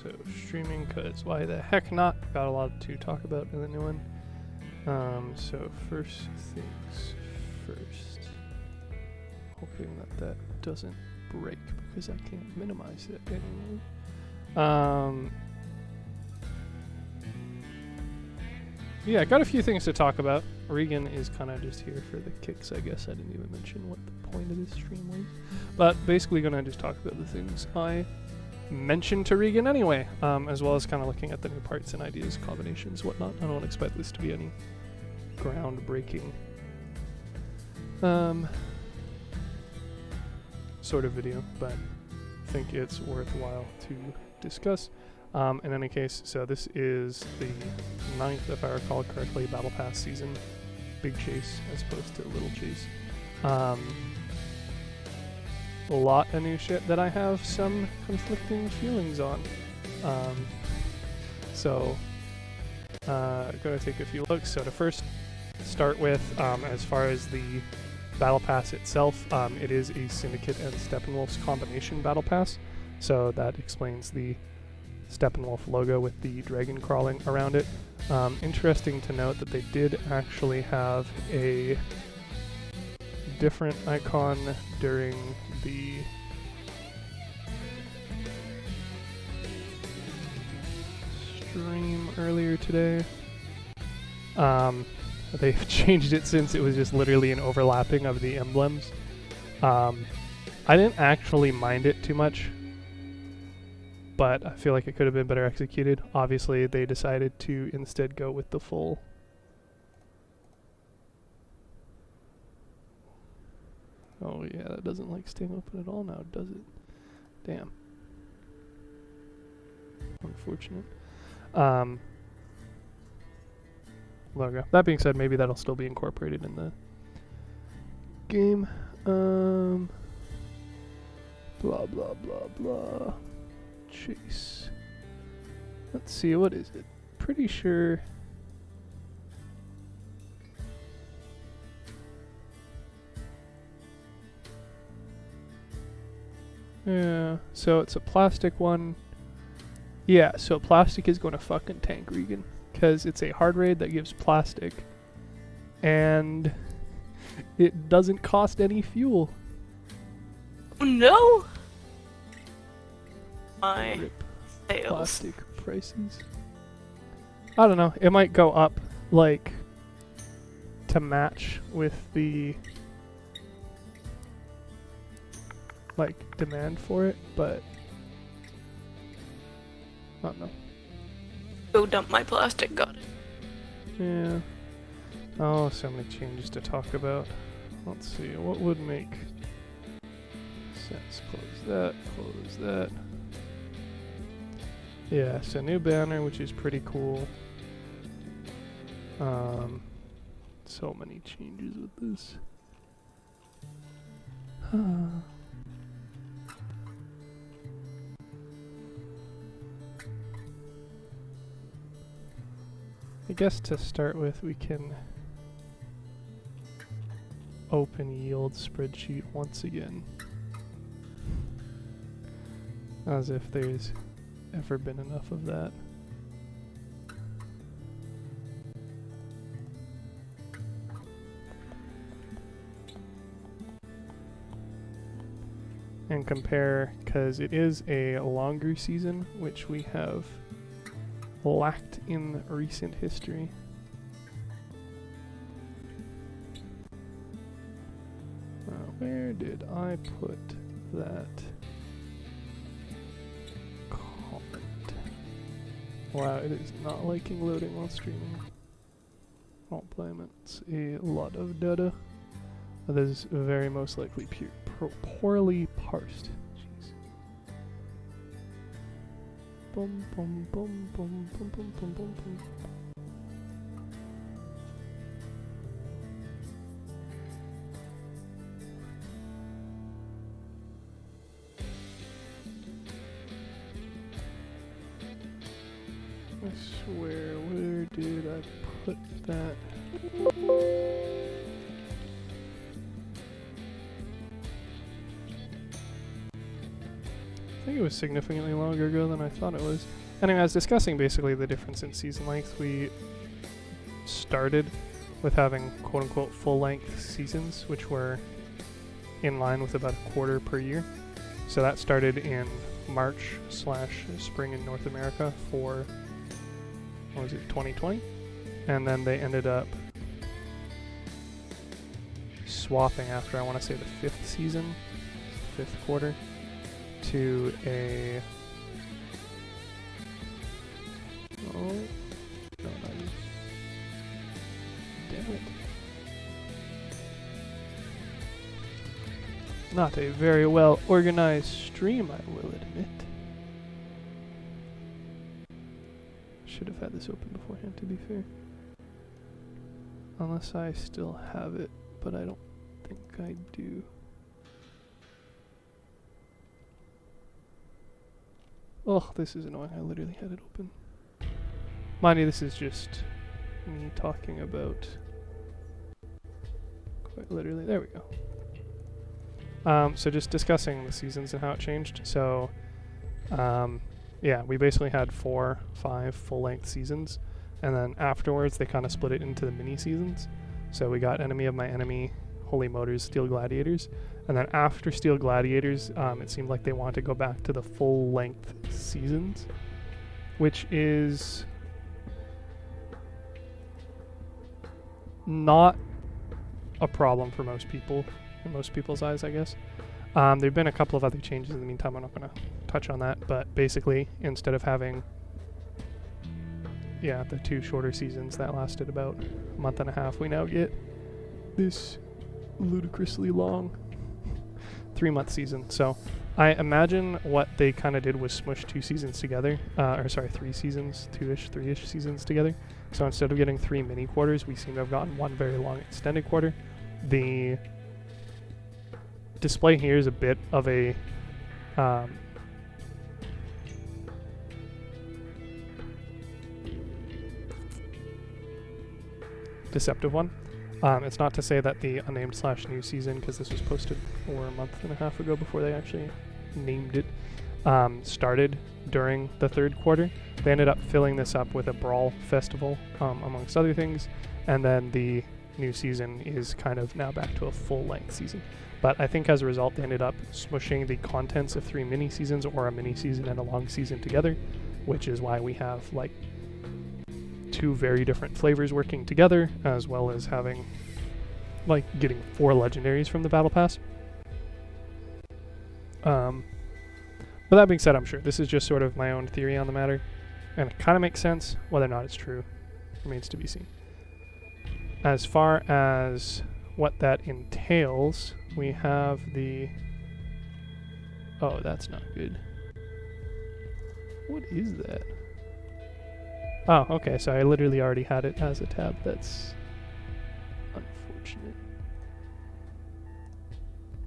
So streaming, cause why the heck not? Got a lot to talk about in the new one. So first things first. Hoping that doesn't break because I can't minimize it anymore. Yeah, I got a few things to talk about. Regan is kind of just here for the kicks, I guess. I didn't even mention what the point of this stream was. But basically gonna just talk about the things I mentioned to Regan anyway, as well as kind of looking at the new parts and ideas, combinations, whatnot. I don't expect this to be any groundbreaking sort of video, but I think it's worthwhile to discuss. In any case, so this is the 9th, if I recall correctly, Battle Pass season. Big chase as opposed to little chase. A lot of new shit that I have some conflicting feelings on. Gonna take a few looks. So to first start with, as far as the Battle Pass itself, it is a Syndicate and Steppenwolf's combination Battle Pass. So that explains the Steppenwolf logo with the dragon crawling around it. Interesting to note that they did actually have a different icon during the stream earlier today. They've changed it since it was just literally an overlapping of the emblems. I didn't actually mind it too much, but I feel like it could have been better executed. Obviously, they decided to instead go with the full. Oh yeah, that doesn't like staying open at all now, does it? Damn. Unfortunate. Logo. That being said, maybe that'll still be incorporated in the game. Blah blah blah blah. Chase. Let's see, what is it? Pretty sure. Yeah, so it's a plastic one. Yeah, so plastic is going to fucking tank Regan, because it's a hard raid that gives plastic, and it doesn't cost any fuel. No! My Rip sales. plastic prices. I don't know, it might go up, like, to match with the, like, demand for it, but I don't know. Go dump my plastic, got it. Yeah. Oh, so many changes to talk about. Let's see, what would make sense? Close that. Yeah, so new banner, which is pretty cool. So many changes with this. I guess to start with, we can open yield spreadsheet once again. As if there's ever been enough of that. And compare, because it is a longer season, which we have lacked in recent history. Where did I put that comment? Wow, it is not liking loading while streaming. Don't blame it. It's a lot of data. That is very most likely poorly parsed. Jeez. Boom, boom, boom, boom, boom, boom, boom, boom, boom. I swear, where did I put that? I think it was significantly longer ago than I thought it was. Anyway, I was discussing basically the difference in season length. We started with having quote-unquote full-length seasons, which were in line with about a quarter per year. So that started in March/spring in North America for, what was it, 2020? And then they ended up swapping after, I want to say, the 5th season, 5th quarter, to a... Oh, no, not you. Damn it. Not a very well organized stream, I will admit. Should have had this open beforehand, to be fair. Unless I still have it, but I don't think I do. Oh, this is annoying. I literally had it open. Mind you, this is just me talking about... Quite literally. There we go. So just discussing the seasons and how it changed. So, yeah, we basically had 4-5 full-length seasons, and then afterwards they kind of split it into the mini-seasons. So we got Enemy of My Enemy, Holy Motors, Steel Gladiators, and then after Steel Gladiators, it seemed like they wanted to go back to the full-length seasons, which is not a problem for most people, in most people's eyes, I guess. There have been a couple of other changes in the meantime. I'm not going to touch on that, but basically, instead of having, yeah, the 2 shorter seasons that lasted about a month and a half, we now get this ludicrously long 3-month season. So I imagine what they kind of did was smush 2 seasons together, or sorry, 3 seasons, 3-ish seasons together. So instead of getting 3 mini quarters, we seem to have gotten 1 very long extended quarter. The display here is a bit of a deceptive one. It's not to say that the unnamed/new season, because this was posted over a month and a half ago before they actually named it, started during the 3rd quarter. They ended up filling this up with a Brawl festival, amongst other things, and then the new season is kind of now back to a full-length season. But I think as a result, they ended up smushing the contents of 3 mini-seasons or a mini-season and a long season together, which is why we have, like, 2 very different flavors working together, as well as having, like, getting 4 legendaries from the Battle Pass. But that being said, I'm sure this is just sort of my own theory on the matter, and it kind of makes sense. Whether or not it's true remains to be seen. As far as what that entails, we have the... Oh, that's not good. What is that? Oh, okay, so I literally already had it as a tab. That's unfortunate.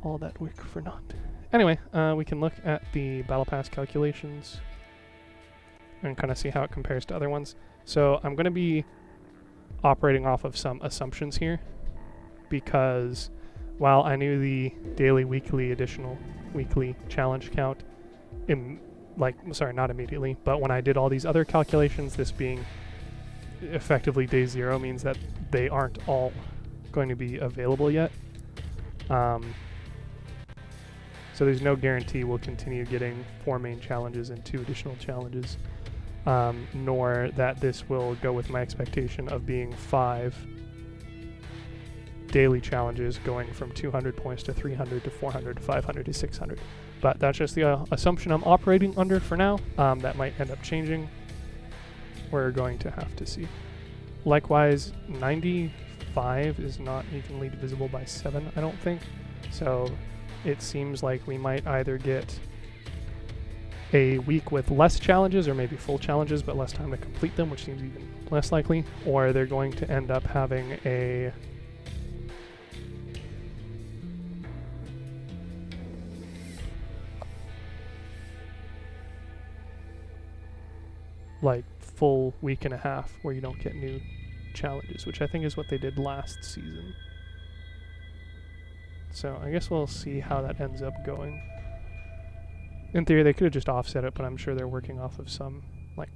All that work for naught. Anyway, we can look at the Battle Pass calculations and kind of see how it compares to other ones. So I'm going to be operating off of some assumptions here, because while I knew the daily, weekly, additional weekly challenge count, not immediately, but when I did all these other calculations, this being effectively day 0 means that they aren't all going to be available yet. So there's no guarantee we'll continue getting 4 main challenges and 2 additional challenges, nor that this will go with my expectation of being 5 daily challenges going from 200 points to 300 to 400 to 500 to 600. But that's just the assumption I'm operating under for now. That might end up changing. We're going to have to see. Likewise, 95 is not evenly divisible by 7, I don't think. So it seems like we might either get a week with less challenges, or maybe full challenges but less time to complete them, which seems even less likely, or they're going to end up having a like full week and a half where you don't get new challenges, which I think is what they did last season. So I guess we'll see how that ends up going. in theory, they could have just offset it, but I'm sure they're working off of some like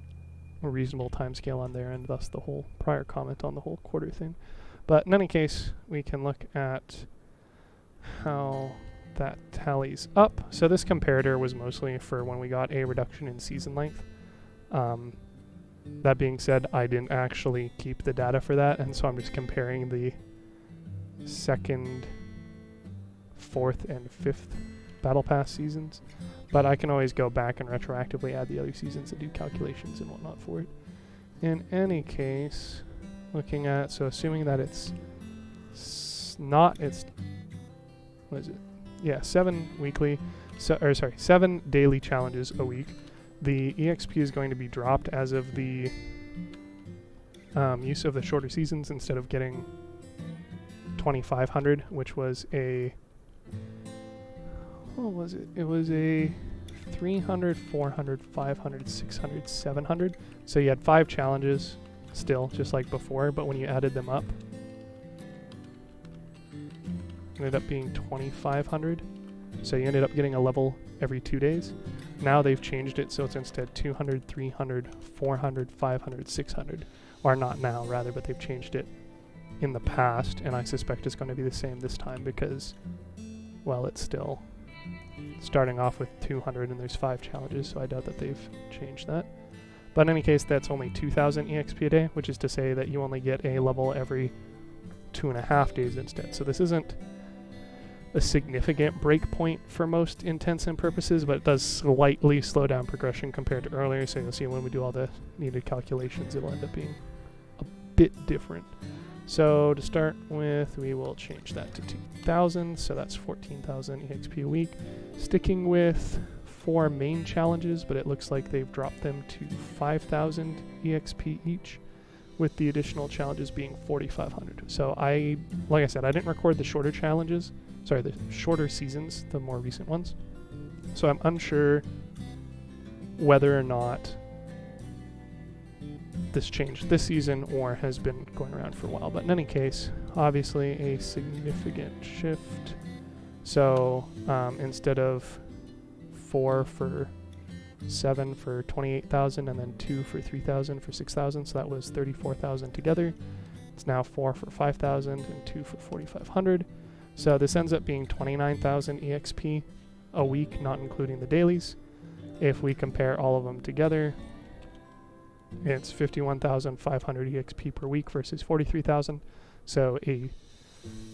reasonable timescale on there, and thus the whole prior comment on the whole quarter thing. But in any case, we can look at how that tallies up. So this comparator was mostly for when we got a reduction in season length. That being said, I didn't actually keep the data for that, and so I'm just comparing the 2nd, 4th, and 5th Battle Pass seasons. But I can always go back and retroactively add the other seasons and do calculations and whatnot for it. In any case, looking at, so assuming that it's what is it? Yeah, 7 daily challenges a week. The EXP is going to be dropped as of the use of the shorter seasons instead of getting 2,500, which was a, what was it? It was a 300, 400, 500, 600, 700. So you had 5 challenges still, just like before, but when you added them up, it ended up being 2,500. So you ended up getting a level every 2 days. Now they've changed it, so it's instead 200, 300, 400, 500, 600. Or not now, rather, but they've changed it in the past, and I suspect it's going to be the same this time because, well, it's still starting off with 200 and there's 5 challenges, so I doubt that they've changed that. But in any case, that's only 2,000 EXP a day, which is to say that you only get a level every 2.5 days instead. So this isn't a significant breakpoint for most intents and purposes, but it does slightly slow down progression compared to earlier, so you'll see when we do all the needed calculations, it'll end up being a bit different. So to start with, we will change that to 2,000, so that's 14,000 EXP a week. Sticking with 4 main challenges, but it looks like they've dropped them to 5,000 EXP each, with the additional challenges being 4,500. So like I said, I didn't record the shorter challenges, the shorter seasons, the more recent ones. So I'm unsure whether or not this changed this season or has been going around for a while. But in any case, obviously a significant shift. So instead of 4 for 7 for 28,000 and then 2 for 3,000 for 6,000, so that was 34,000 together. It's now 4 for 5,000 and 2 for 4,500. So this ends up being 29,000 EXP a week, not including the dailies. If we compare all of them together, it's 51,500 EXP per week versus 43,000. So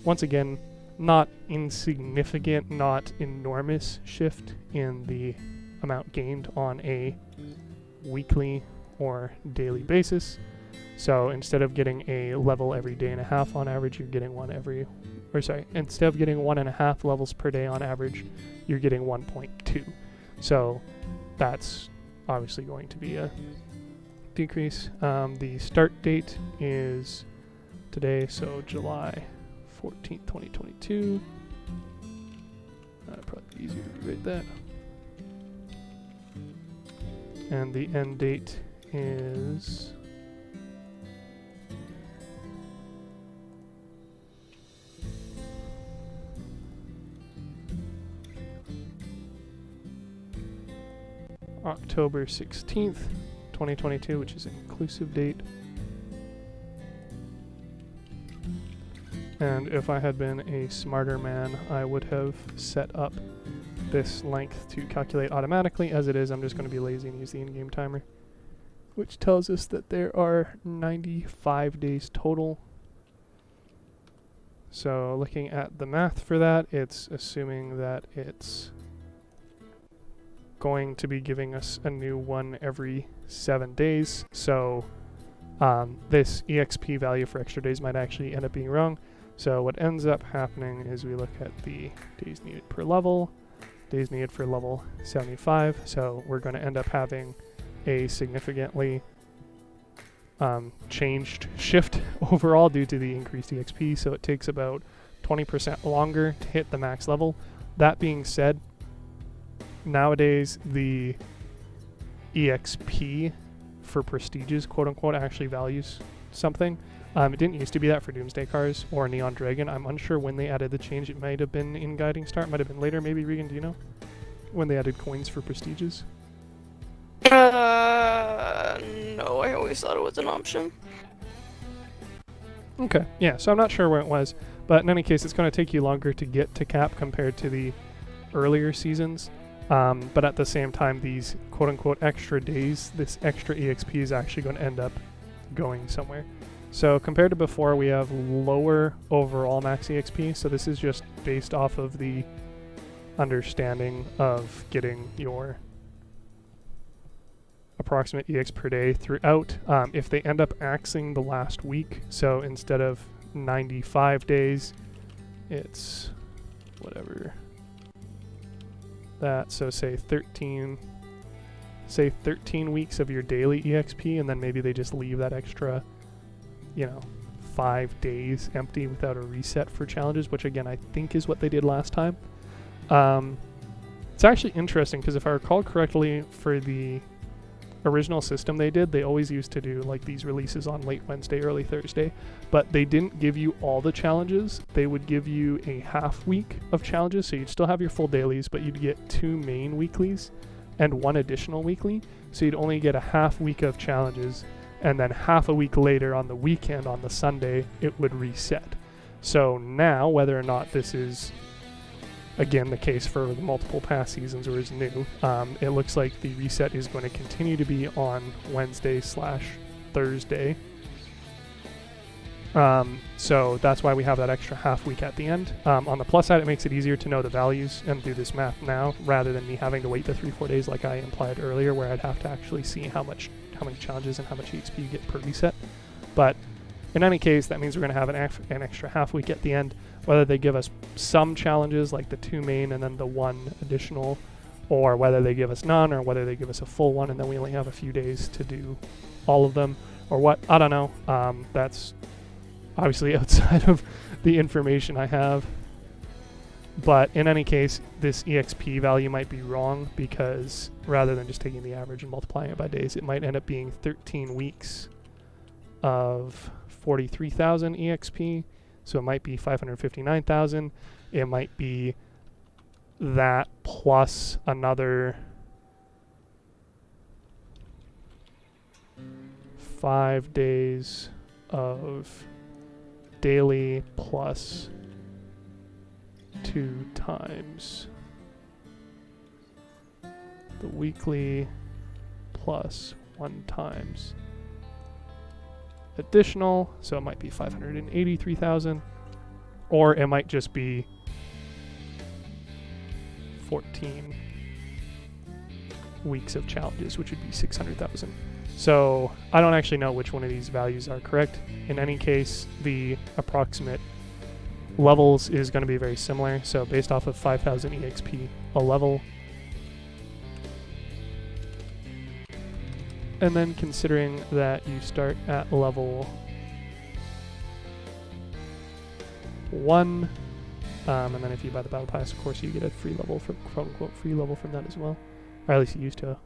once again, not insignificant, not enormous shift in the amount gained on a weekly or daily basis. So instead of getting a level every day and a half on average, you're getting instead of getting 1.5 levels per day on average, you're getting 1.2. So that's obviously going to be a decrease. The start date is today, so July 14th, 2022. That'd probably be easier to rewrite that. And the end date is October 16th, 2022, which is an inclusive date. And if I had been a smarter man, I would have set up this length to calculate automatically. As it is, I'm just going to be lazy and use the in-game timer, which tells us that there are 95 days total. So looking at the math for that, it's assuming that it's going to be giving us a new one every 7 days. So this EXP value for extra days might actually end up being wrong. So what ends up happening is we look at the days needed per level, days needed for level 75. So we're going to end up having a significantly changed shift overall due to the increased EXP. So it takes about 20% longer to hit the max level. That being said, nowadays the EXP for prestiges, quote unquote, actually values something. It didn't used to be that for Doomsday Cars or Neon Dragon. I'm unsure when they added the change. It might have been in Guiding Star. It might have been later. Maybe, Regan, do you know? when they added coins for prestiges? No, I always thought it was an option. Okay, yeah, so I'm not sure where it was, but in any case, it's going to take you longer to get to cap compared to the earlier seasons. But at the same time, these quote-unquote extra days, this extra EXP is actually going to end up going somewhere. So compared to before, we have lower overall max EXP, so this is just based off of the understanding of getting your approximate EX per day throughout. If they end up axing the last week, so instead of 95 days, it's whatever that, so say 13 weeks of your daily EXP, and then maybe they just leave that extra, 5 days empty without a reset for challenges, which again I think is what they did last time. It's actually interesting because if I recall correctly, for the original system they always used to do like these releases on late Wednesday, early Thursday, but they didn't give you all the challenges. They would give you a half week of challenges, so you'd still have your full dailies, but you'd get 2 main weeklies and 1 additional weekly, so you'd only get a half week of challenges, and then half a week later on the weekend, on the Sunday, it would reset. So now, whether or not this is again the case for the multiple past seasons or is new, it looks like the reset is going to continue to be on Wednesday/Thursday. So that's why we have that extra half week at the end. On the plus side, it makes it easier to know the values and do this math now, rather than me having to wait the 3-4 days like I implied earlier, where I'd have to actually see how many challenges and how much EXP you get per reset. But in any case, that means we're going to have an extra half week at the end. Whether they give us some challenges like the 2 main and then the 1 additional, or whether they give us none, or whether they give us a full one and then we only have a few days to do all of them, or what, I don't know. That's obviously outside of the information I have. But in any case, this EXP value might be wrong, because rather than just taking the average and multiplying it by days, it might end up being 13 weeks of 43,000 EXP. So it might be 559,000. It might be that plus another 5 days of daily plus 2 times the weekly plus 1 times additional, so it might be 583,000, or it might just be 14 weeks of challenges, which would be 600,000. So I don't actually know which one of these values are correct. In any case, the approximate levels is going to be very similar, so based off of 5,000 EXP a level. And then considering that you start at level 1, and then if you buy the Battle Pass, of course, you get a free level, from quote-unquote free level from that as well. Or at least you used to.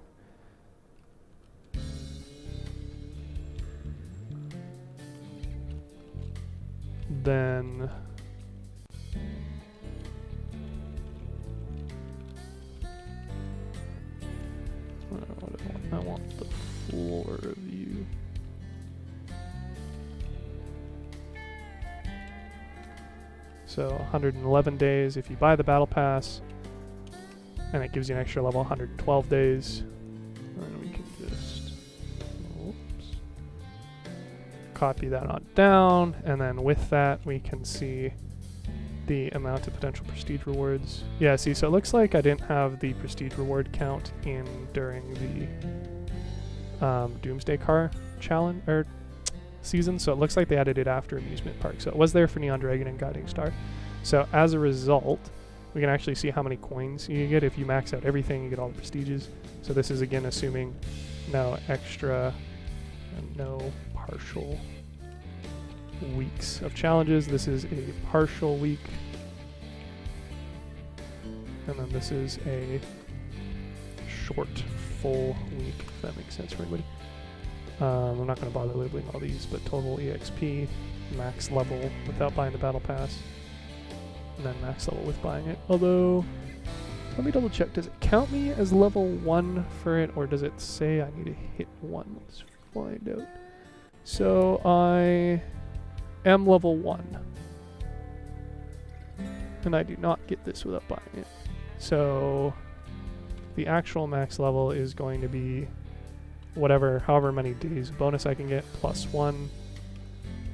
Then what do I want? I want the floor view. So 111 days if you buy the Battle Pass, and it gives you an extra level 112 days. And we can just copy that on down, and then with that we can see the amount of potential prestige rewards. Yeah, see, so it looks like I didn't have the prestige reward count in during the Doomsday Car challenge or season, so it looks like they added it after Amusement Park. So it was there for Neon Dragon and Guiding Star. So as a result, we can actually see how many coins you get. If you max out everything, you get all the prestiges. So this is again assuming no extra and no partial weeks of challenges. This is a partial week, and then this is a short full week, if that makes sense for anybody. I'm not going to bother labeling all these, but total EXP, max level without buying the Battle Pass, and then max level with buying it. Although Let me double check. Does it count me as level 1 for it, or does it say I need to hit 1? Let's find out. So I am level 1. And I do not get this without buying it. So the actual max level is going to be however many days bonus I can get, plus 1.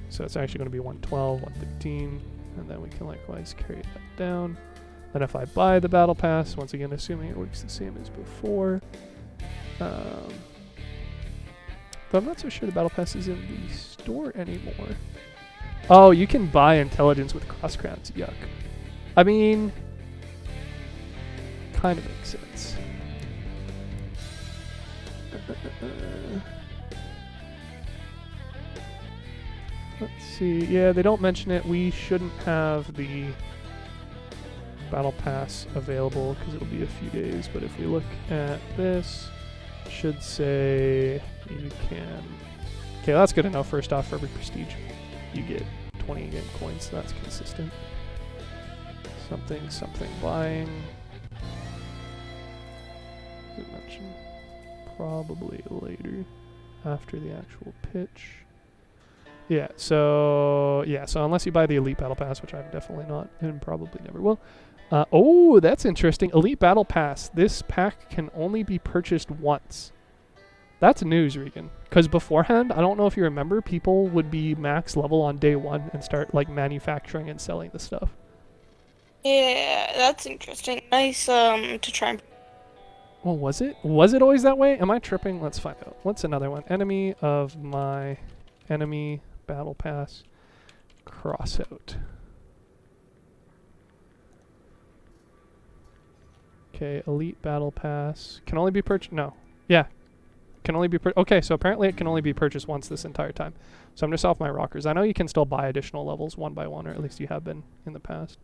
So it's actually going to be 112, 113, and then we can likewise carry that down. Then if I buy the Battle Pass, once again assuming it works the same as before, though I'm not so sure the Battle Pass is in the store anymore. Oh, you can buy intelligence with cross crowns. Yuck. I mean, kind of makes sense. Let's see. Yeah, they don't mention it. We shouldn't have the Battle Pass available because it'll be a few days. But if we look at this, it should say you can. Okay, that's good enough. First off, for every prestige, you get 20 in-game coins. So that's consistent. Something buying. Does it mention? Probably later, after the actual pitch. Yeah, so unless you buy the Elite Battle Pass, which I'm definitely not, and probably never will. Oh, that's interesting. Elite Battle Pass. This pack can only be purchased once. That's news, Regan. Because beforehand, I don't know if you remember, people would be max level on day 1 and start like manufacturing and selling the stuff. Yeah, that's interesting. Nice to try and... Well, was it? Was it always that way? Am I tripping? Let's find out. What's another one? Enemy of my enemy Battle Pass. Crossout. Okay, Elite Battle Pass. Can only be purchased... No. Yeah. Can only be... Okay, so apparently it can only be purchased once this entire time. So I'm just off my rockers. I know you can still buy additional levels one by one, or at least you have been in the past.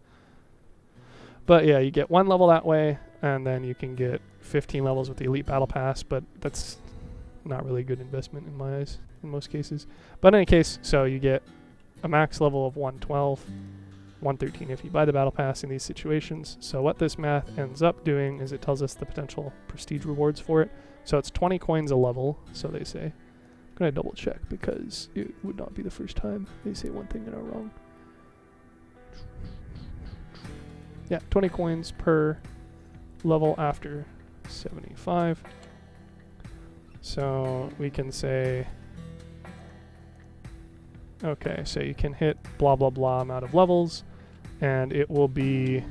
But yeah, you get 1 level that way, and then you can get 15 levels with the Elite Battle Pass, but that's not really a good investment in my eyes in most cases. But in any case, so you get a max level of 112, 113 if you buy the Battle Pass in these situations. So what this math ends up doing is it tells us the potential prestige rewards for it. So it's 20 coins a level, so they say. I'm going to double check because it would not be the first time they say one thing and are wrong. Yeah, 20 coins per level after 75. So we can say, okay, so you can hit blah blah blah amount of levels, and it will be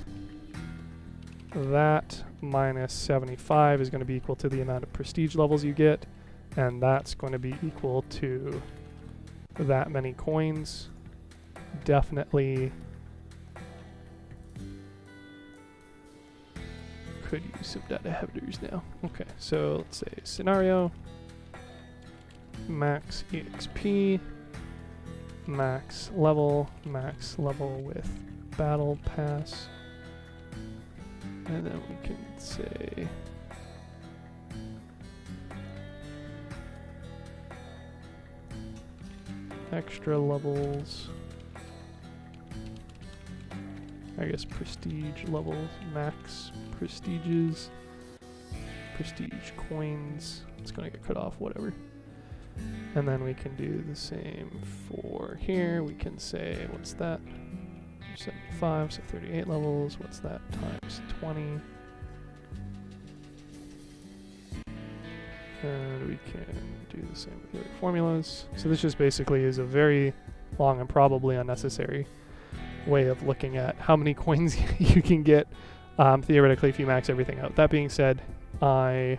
that minus 75 is going to be equal to the amount of prestige levels you get, and that's going to be equal to that many coins. Definitely could use some data headers now. Okay, so let's say scenario, max EXP, max level with Battle Pass, and then we can say extra levels, I guess prestige levels, max prestiges, prestige coins, it's gonna get cut off, whatever. And then we can do the same for here. We can say, what's that? 75, so 38 levels. What's that times 20? And we can do the same with the other formulas. So this just basically is a very long and probably unnecessary way of looking at how many coins you can get theoretically if you max everything out. That being said, I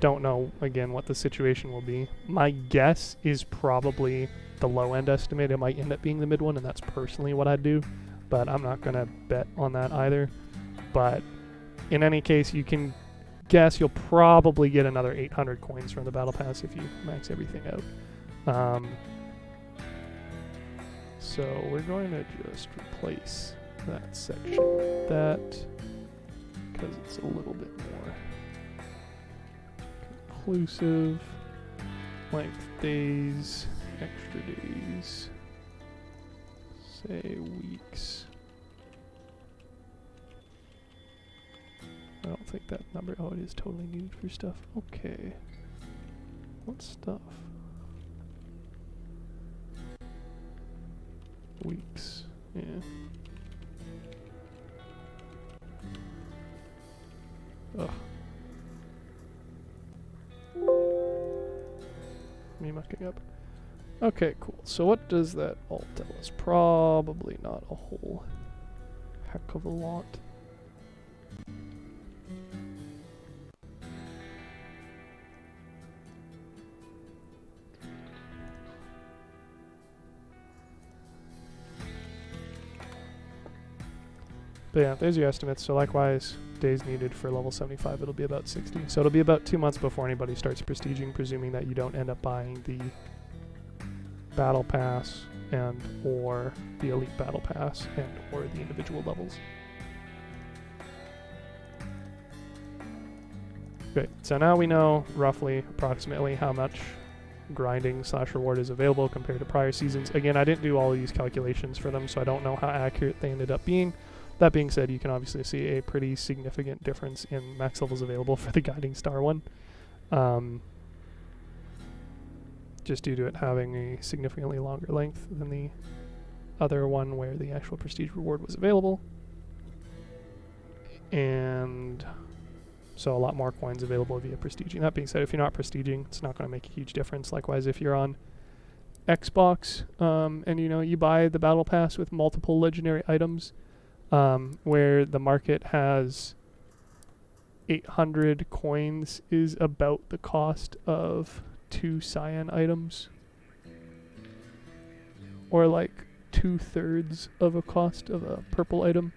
don't know, again, what the situation will be. My guess is probably the low-end estimate. It might end up being the mid one, and that's personally what I'd do, but I'm not going to bet on that either. But in any case, you can guess you'll probably get another 800 coins from the Battle Pass if you max everything out. So we're going to just replace that section with that because it's a little bit more conclusive. Length days, extra days, say weeks. I don't think that number, oh, it is totally needed for stuff. Okay. What stuff? Weeks, yeah. Ugh. Me mucking up. Okay, cool. So what does that all tell us? Probably not a whole heck of a lot. But yeah, there's your estimates. So likewise, days needed for level 75, it'll be about 60. So it'll be about 2 months before anybody starts prestiging, presuming that you don't end up buying the Battle Pass and or the Elite Battle Pass and or the individual levels. Great, so now we know roughly, approximately how much grinding / reward is available compared to prior seasons. Again, I didn't do all of these calculations for them, so I don't know how accurate they ended up being. That being said, you can obviously see a pretty significant difference in max levels available for the Guiding Star one. Just due to it having a significantly longer length than the other one where the actual prestige reward was available. And so a lot more coins available via prestiging. That being said, if you're not prestiging, it's not going to make a huge difference. Likewise, if you're on Xbox and you buy the Battle Pass with multiple legendary items, where the market has 800 coins is about the cost of 2 cyan items, or like 2/3 of a cost of a purple item.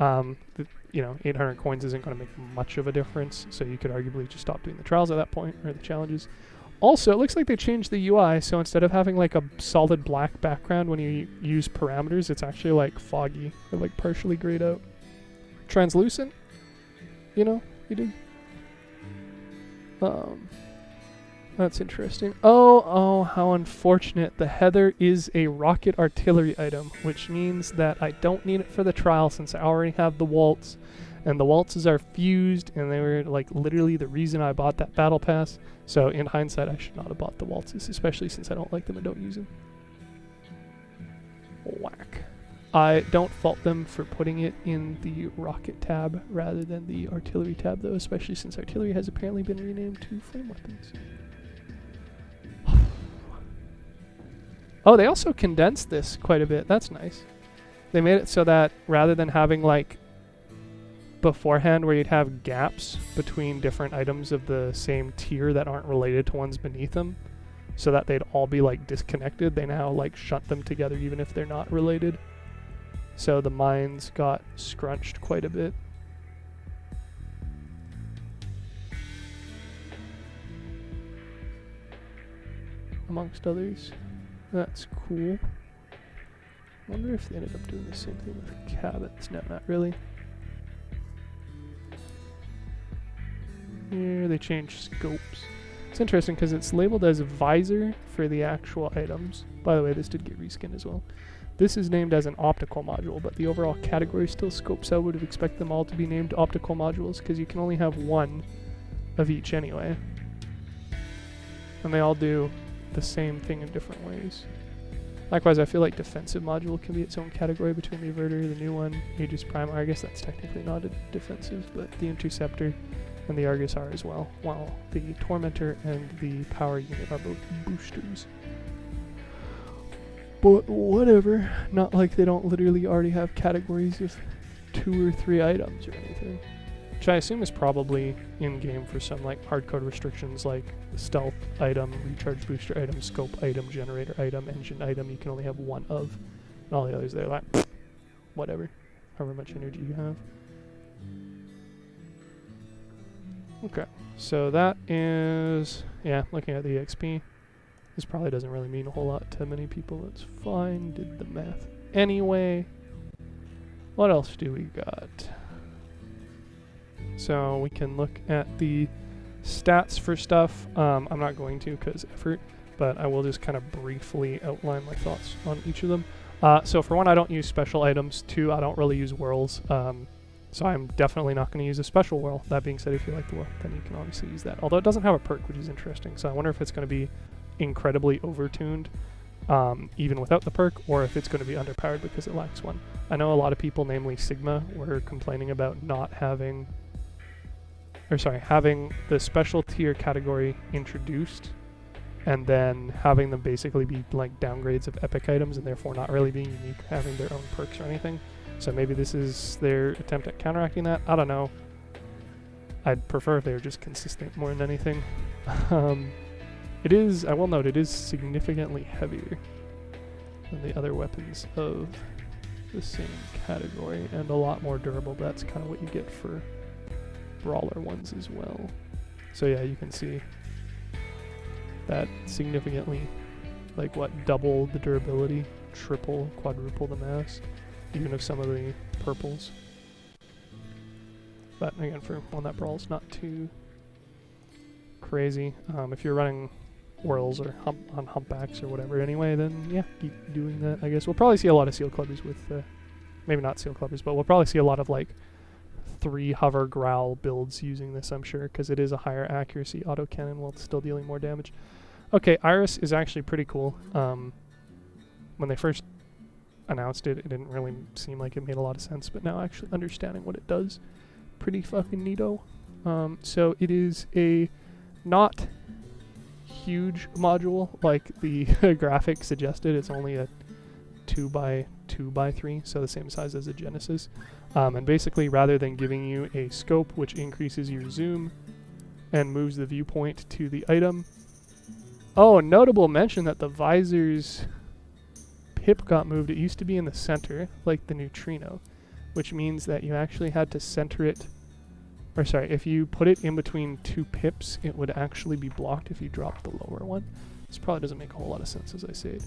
800 coins isn't going to make much of a difference, so you could arguably just stop doing the trials at that point, or the challenges. Also, it looks like they changed the UI, so instead of having like a solid black background when you use parameters, it's actually like foggy, or like partially grayed out. Translucent? You do. That's interesting. Oh, how unfortunate. The Heather is a rocket artillery item, which means that I don't need it for the trial since I already have the waltz. And the waltzes are fused, and they were like literally the reason I bought that battle pass. So in hindsight, I should not have bought the waltzes, especially since I don't like them and don't use them. Whack. I don't fault them for putting it in the rocket tab rather than the artillery tab, though, especially since artillery has apparently been renamed to flame weapons. Oh, they also condensed this quite a bit. That's nice. They made it so that rather than having like beforehand where you'd have gaps between different items of the same tier that aren't related to ones beneath them, so that they'd all be like disconnected, they now like shunt them together even if they're not related. So the mines got scrunched quite a bit. Amongst others. That's cool. I wonder if they ended up doing the same thing with the cabins. No, not really. Here they changed scopes. It's interesting because it's labeled as a visor for the actual items. By the way, this did get reskinned as well. This is named as an optical module, but the overall category still scopes. I would have expected them all to be named optical modules because you can only have one of each anyway. And they all do the same thing in different ways. Likewise, I feel like defensive module can be its own category between the Averter, the new one, Aegis Prime. I guess that's technically not a defensive, but the Interceptor and the Argus are as well, while the Tormentor and the Power Unit are both boosters. But whatever, not like they don't literally already have categories of 2 or 3 items or anything. Which I assume is probably in-game for some like hardcode restrictions like stealth item, recharge booster item, scope item, generator item, engine item. You can only have one of. And all the others, they're like, whatever. However much energy you have. Okay, so that is, yeah, looking at the EXP. This probably doesn't really mean a whole lot to many people. That's fine, did the math. Anyway, what else do we got? So we can look at the stats for stuff. I'm not going to because effort, but I will just kind of briefly outline my thoughts on each of them. So for one, I don't use special items. 2, I don't really use whirls. So I'm definitely not going to use a special whirl. That being said, if you like the whirl, then you can obviously use that. Although it doesn't have a perk, which is interesting. So I wonder if it's going to be incredibly overtuned, even without the perk, or if it's going to be underpowered because it lacks one. I know a lot of people, namely Sigma, were complaining about not having, or sorry, having the special tier category introduced, and then having them basically be like downgrades of epic items, and therefore not really being unique, having their own perks or anything. So maybe this is their attempt at counteracting that. I don't know. I'd prefer if they were just consistent more than anything. It is, I will note, it is significantly heavier than the other weapons of the same category, and a lot more durable. That's kind of what you get for brawler ones as well. So yeah, you can see that significantly, like what, double the durability, triple, quadruple the mass, even of some of the purples. But again, for one that brawls, not too crazy. If you're running whirls or on humpbacks or whatever anyway, then yeah, keep doing that. I guess we'll probably see a lot of seal clubbers with, maybe not seal clubbers, but we'll probably see a lot of like 3 hover growl builds using this, I'm sure, because it is a higher accuracy autocannon while it's still dealing more damage. Okay, Iris is actually pretty cool. When they first announced it, it didn't really seem like it made a lot of sense, but now actually understanding what it does, pretty fucking neato. So it is a not huge module like the graphic suggested. It's only a 2x2x3, so the same size as a Genesis. And basically, rather than giving you a scope which increases your zoom and moves the viewpoint to the item. Oh, notable mention that the visor's pip got moved. It used to be in the center, like the neutrino, which means that you actually had to center it, or sorry, if you put it in between 2 pips, it would actually be blocked if you dropped the lower one. This probably doesn't make a whole lot of sense as I say it.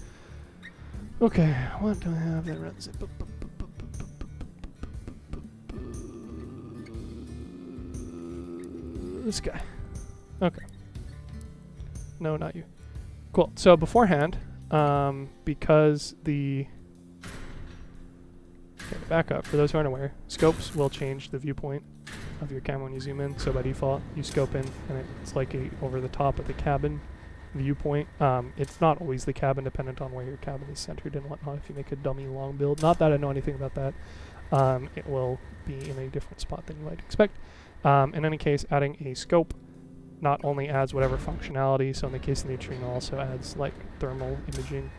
Okay, what do I have that runs it? This guy. Okay. No, not you. Cool. So beforehand, because the... Okay, back up. For those who aren't aware, scopes will change the viewpoint of your camera when you zoom in. So by default, you scope in, and it's like a over the top of the cabin viewpoint. It's not always the cabin, dependent on where your cabin is centered and whatnot. If you make a dummy long build, not that I know anything about that, it will be in a different spot than you might expect. In any case, adding a scope not only adds whatever functionality, so in the case of the neutrino also adds like thermal imaging,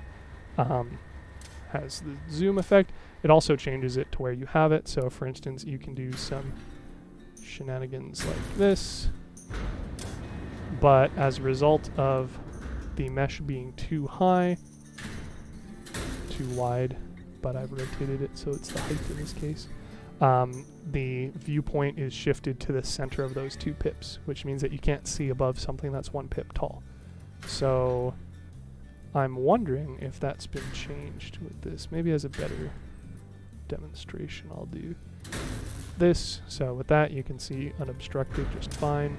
has the zoom effect. It also changes it to where you have it. So for instance, you can do some shenanigans like this, but as a result of the mesh being too high, too wide, but I've rotated it so it's the height in this case, the viewpoint is shifted to the center of those 2 pips, which means that you can't see above something that's 1 pip tall. So I'm wondering if that's been changed with this. Maybe as a better demonstration, I'll do this. So with that, you can see unobstructed just fine.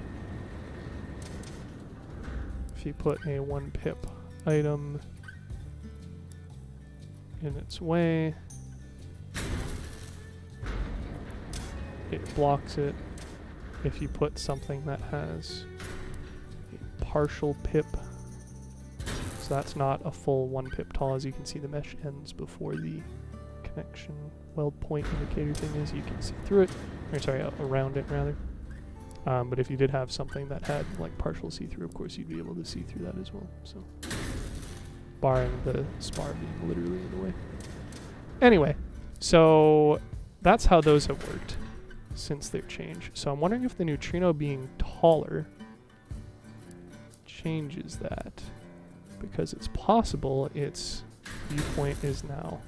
If you put a 1 pip item in its way, it blocks it. If you put something that has a partial pip, so that's not a full 1 pip tall, as you can see the mesh ends before the connection weld point indicator thing is, you can see through it, or sorry, around it rather. But if you did have something that had like partial see-through, of course you'd be able to see through that as well. So, barring the spar being literally in the way. Anyway, so that's how those have worked since their change. So I'm wondering if the neutrino being taller changes that, because it's possible its viewpoint is now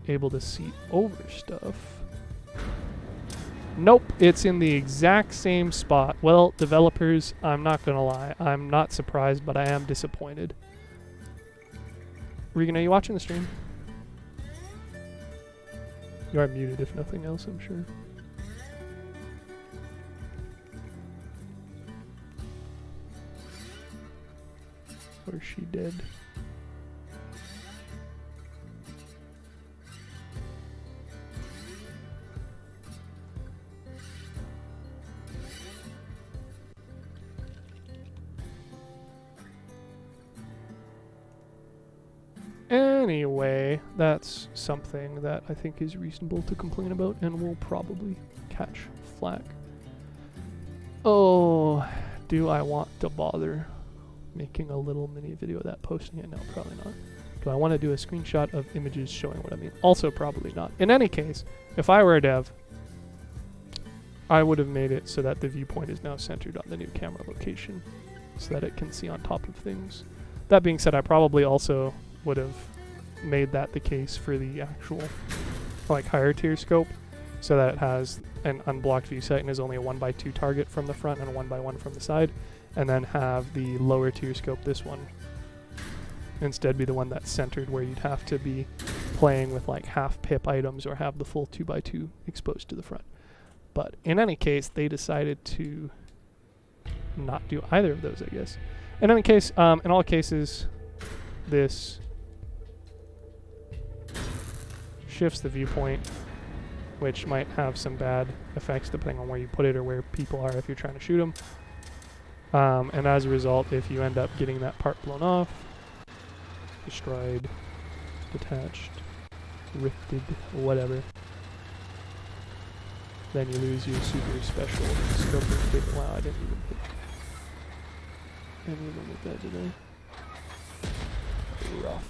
able to see over stuff. Nope, it's in the exact same spot. Well, developers, I'm not gonna lie, I'm not surprised, but I am disappointed. Regan, are you watching the stream? You are muted if nothing else, I'm sure. Or is she dead? anyway, that's something that I think is reasonable to complain about and will probably catch flack. Oh, do I want to bother making a little mini video of that, posting it? No, probably not. Do I want to do a screenshot of images showing what I mean? Also probably not. In any case, if I were a dev, I would have made it so that the viewpoint is now centered on the new camera location so that it can see on top of things. That being said, I probably also would have made that the case for the actual like higher tier scope so that it has an unblocked view sight and is only a 1x2 target from the front and a 1x1 from the side, and then have the lower tier scope, this one, instead be the one that's centered where you'd have to be playing with like half pip items or have the full 2x2 exposed to the front. But in any case, they decided to not do either of those, I guess. In any case, in all cases, this shifts the viewpoint, which might have some bad effects depending on where you put it or where people are if you're trying to shoot them. And as a result, if you end up getting that part blown off, destroyed, detached, rifted, whatever, then you lose your super special scoping kit. Wow, I didn't even hit that, did I? Rough.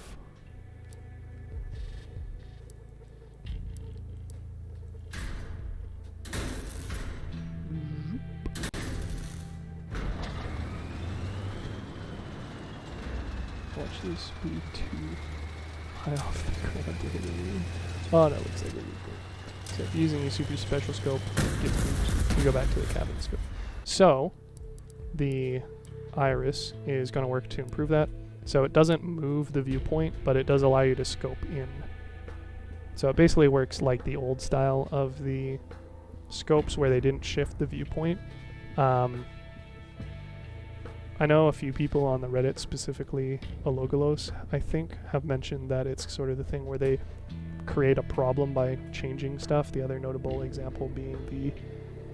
Watch this be too high off the ground to hit anything. Oh no, looks like it would be. So if using a super special scope, you go back to the cabin scope. So the iris is going to work to improve that. So it doesn't move the viewpoint, but it does allow you to scope in. So it basically works like the old style of the scopes where they didn't shift the viewpoint. I know a few people on the Reddit, specifically Alogalos, I think, have mentioned that it's sort of the thing where they create a problem by changing stuff. The other notable example being the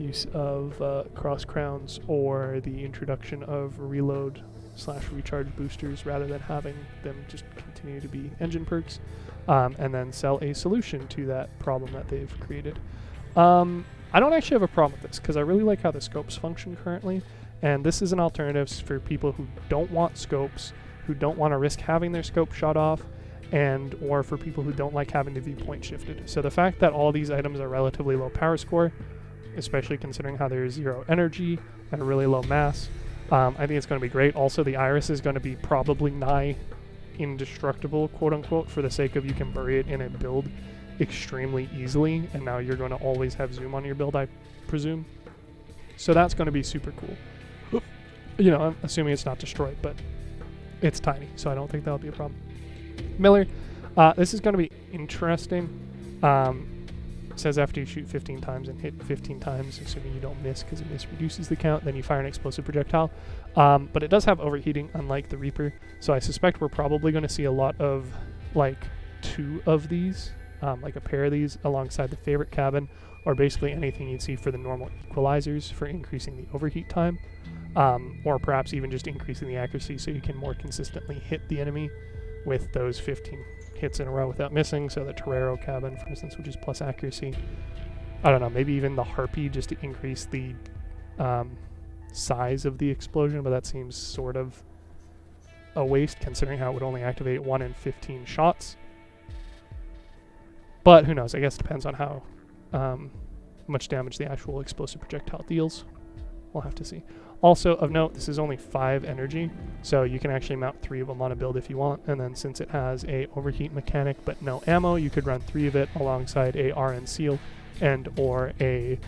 use of cross crowns or the introduction of reload/recharge boosters rather than having them just continue to be engine perks, and then sell a solution to that problem that they've created. I don't actually have a problem with this because I really like how the scopes function currently, and this is an alternative for people who don't want scopes, who don't want to risk having their scope shot off, and or for people who don't like having the viewpoint shifted. So the fact that all these items are relatively low power score, especially considering how there's 0 energy and a really low mass, I think it's going to be great. Also, the iris is going to be probably nigh indestructible, quote unquote, for the sake of you can bury it in a build extremely easily, and now you're going to always have zoom on your build, I presume. So that's going to be super cool. You know, I'm assuming it's not destroyed, but it's tiny, so I don't think that'll be a problem. Miller, this is going to be interesting. It says after you shoot 15 times and hit 15 times, assuming you don't miss because a miss reduces the count, then you fire an explosive projectile. But it does have overheating, unlike the Reaper, so I suspect we're probably going to see a lot of, like, 2 of these, like a pair of these alongside the favorite cabin, or basically anything you'd see for the normal equalizers for increasing the overheat time, or perhaps even just increasing the accuracy so you can more consistently hit the enemy with those 15 hits in a row without missing. So the Torero cabin, for instance, which is plus accuracy. I don't know, maybe even the Harpy just to increase the size of the explosion, but that seems sort of a waste considering how it would only activate 1 in 15 shots. But who knows, I guess it depends on how much damage the actual explosive projectile deals. We'll have to see. Also, of note, this is only 5 energy, so you can actually mount 3 of them on a build if you want, and then since it has a overheat mechanic but no ammo, you could run 3 of it alongside a RN seal and or a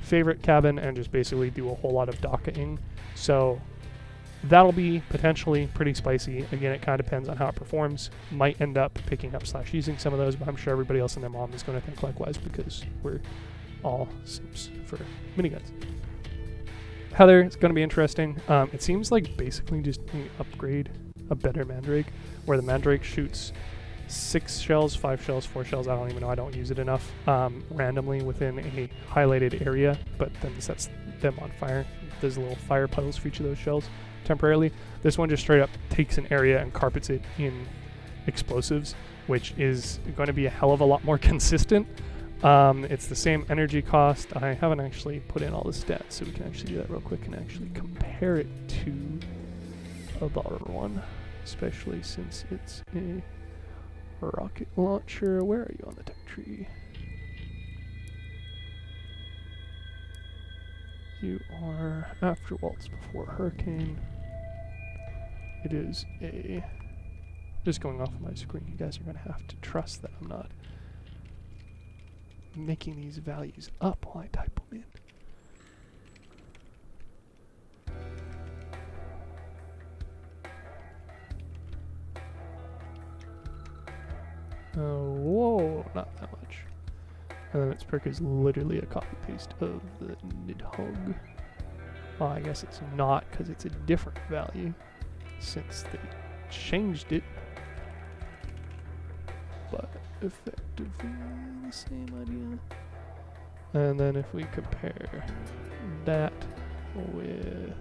favorite cabin and just basically do a whole lot of docking. So that'll be potentially pretty spicy. Again, it kind of depends on how it performs. Might end up picking up / using some of those, but I'm sure everybody else and their mom is going to think likewise because we're all simps for miniguns. Heather, it's going to be interesting. It seems like basically just upgrade a better Mandrake, where the Mandrake shoots 6 shells, 5 shells, 4 shells, I don't even know, I don't use it enough, randomly within a highlighted area, but then sets them on fire. There's little fire puddles for each of those shells temporarily. This one just straight up takes an area and carpets it in explosives, which is going to be a hell of a lot more consistent. It's the same energy cost. I haven't actually put in all the stats, so we can actually do that real quick and actually compare it to a other one, especially since it's a rocket launcher. Where are you on the tech tree? You are after Waltz before Hurricane. It is a... Just going off of my screen, you guys are going to have to trust that I'm not making these values up while I type them in. Whoa, not that much. And then its perk is literally a copy paste of the Nidhogg. Well, I guess it's not, because it's a different value since they changed it. But effectively the same idea. And then if we compare that with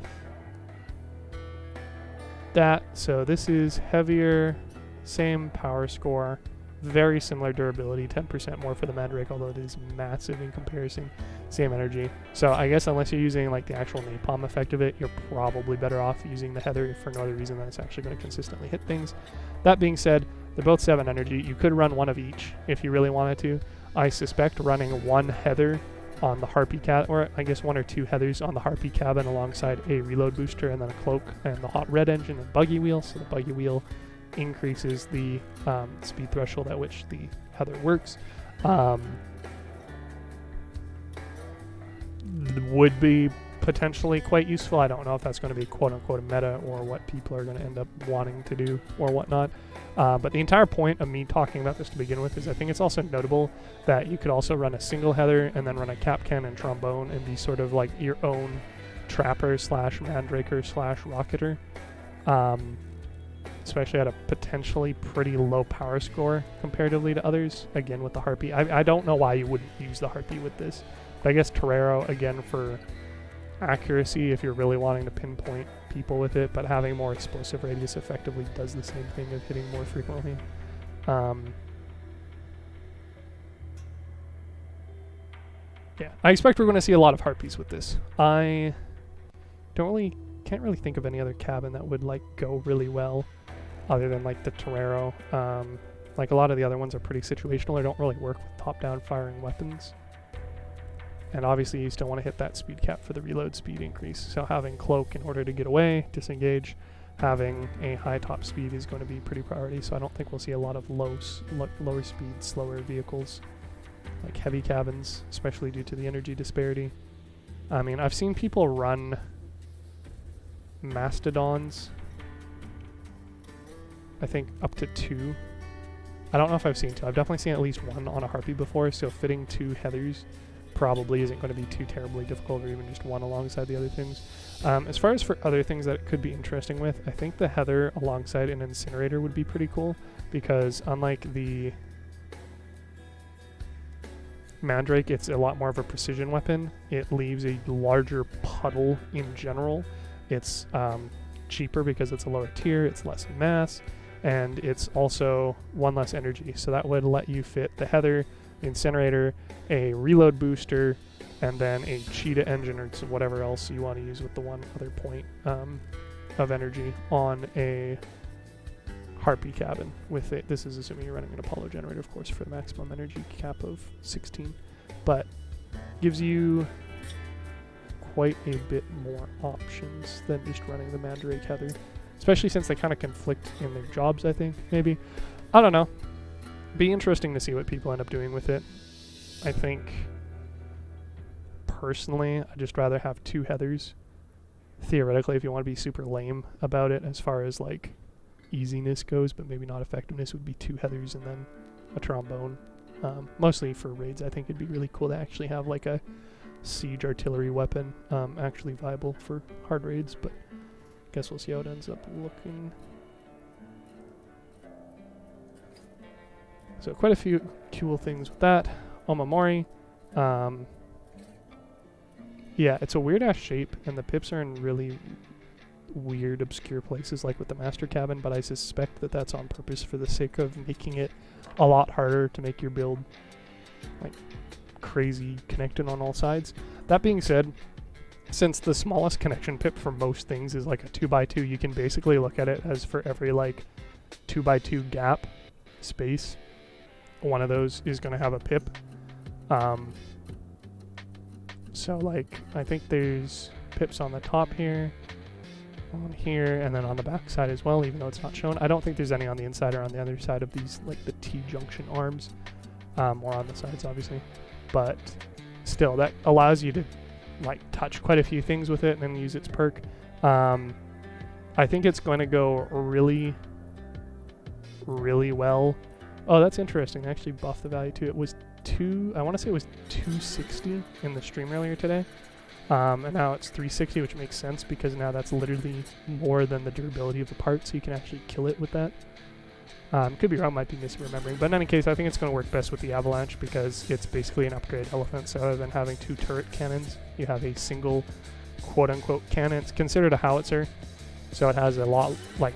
that, so this is heavier, same power score, very similar durability, 10% more for the Mandrake, although it is massive in comparison, same energy. So I guess unless you're using like the actual napalm effect of it, you're probably better off using the Heather for no other reason than it's actually going to consistently hit things. That being said, they're both 7 energy. You could run one of each if you really wanted to. I suspect running one Heather on the Harpy Cabin, or I guess 1 or 2 Heathers on the Harpy Cabin alongside a reload booster and then a cloak and the hot red engine and buggy wheel. So the buggy wheel increases the speed threshold at which the Heather works. Would be potentially quite useful. I don't know if that's going to be quote-unquote a meta or what people are going to end up wanting to do or whatnot. But the entire point of me talking about this to begin with is I think it's also notable that you could also run a single Heather and then run a cap cannon trombone and be sort of like your own trapper slash mandraker slash rocketer. Especially at a potentially pretty low power score comparatively to others. Again, with the Harpy. I don't know why you wouldn't use the Harpy with this. But I guess Torero, again, for accuracy if you're really wanting to pinpoint people with it, but having more explosive radius effectively does the same thing of hitting more frequently. Yeah, I expect we're going to see a lot of Harpies with this. I can't really think of any other cabin that would like go really well other than like the Torero. Like a lot of the other ones are pretty situational or don't really work with top-down firing weapons. And obviously you still want to hit that speed cap for the reload speed increase. So having cloak in order to get away, disengage, having a high top speed is going to be pretty priority. So I don't think we'll see a lot of lower speed, slower vehicles like heavy cabins, especially due to the energy disparity. I mean, I've seen people run Mastodons, I think up to 2. I don't know if I've seen 2. I've definitely seen at least 1 on a Harpy before, so fitting 2 Heathers probably isn't going to be too terribly difficult, or even just 1 alongside the other things. As far as for other things that it could be interesting with, I think the Heather alongside an Incinerator would be pretty cool, because unlike the Mandrake, it's a lot more of a precision weapon. It leaves a larger puddle in general. It's cheaper because it's a lower tier, it's less mass, and it's also 1 less energy. So that would let you fit the Heather, Incinerator, a reload booster, and then a cheetah engine or whatever else you want to use with the 1 other point of energy on a Harpy cabin with it. This is assuming you're running an Apollo generator, of course, for the maximum energy cap of 16, but gives you quite a bit more options than just running the Mandrake Heather, especially since they kind of conflict in their jobs, I think, maybe. I don't know. Be interesting to see what people end up doing with it. I think, personally, I'd just rather have 2 Heathers. Theoretically, if you want to be super lame about it as far as, like, easiness goes, but maybe not effectiveness, would be 2 Heathers and then a trombone. Mostly for raids, I think it'd be really cool to actually have, like, a siege artillery weapon actually viable for hard raids, but guess we'll see how it ends up looking. So quite a few cool things with that. Omamori. Yeah, it's a weird ass shape, and the pips are in really weird, obscure places like with the master cabin, but I suspect that that's on purpose for the sake of making it a lot harder to make your build like crazy connected on all sides. That being said, since the smallest connection pip for most things is like a 2x2, you can basically look at it as for every like 2x2 gap space, one of those is going to have a pip. So like I think there's pips on the top here, on here, and then on the back side as well, even though it's not shown. I don't think there's any on the inside or on the other side of these, like the T-junction arms, or on the sides obviously, but still that allows you to like touch quite a few things with it and then use its perk. I think it's going to go really, really well. Oh, that's interesting. They actually buffed the value to it. It was I want to say it was 260 in the stream earlier today. And now it's 360, which makes sense because now that's literally more than the durability of the part, so you can actually kill it with that. Could be wrong, might be misremembering, but in any case, I think it's going to work best with the Avalanche because it's basically an upgrade elephant. So other than having 2 turret cannons, you have a single quote-unquote cannon. It's considered a howitzer, so it has a lot like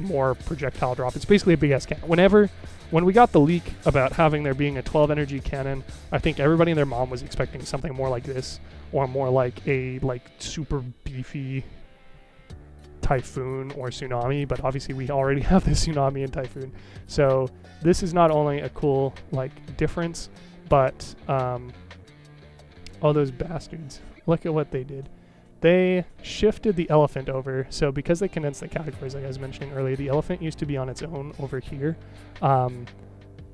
more projectile drop. It's basically a big-ass cannon. When we got the leak about having there being a 12 energy cannon, I think everybody and their mom was expecting something more like this, or more like a super beefy Typhoon or Tsunami, but obviously we already have the Tsunami and Typhoon. So this is not only a cool difference, but oh, those bastards, look at what they did. They shifted the elephant over, so because they condensed the categories like I was mentioning earlier, the elephant used to be on its own over here, and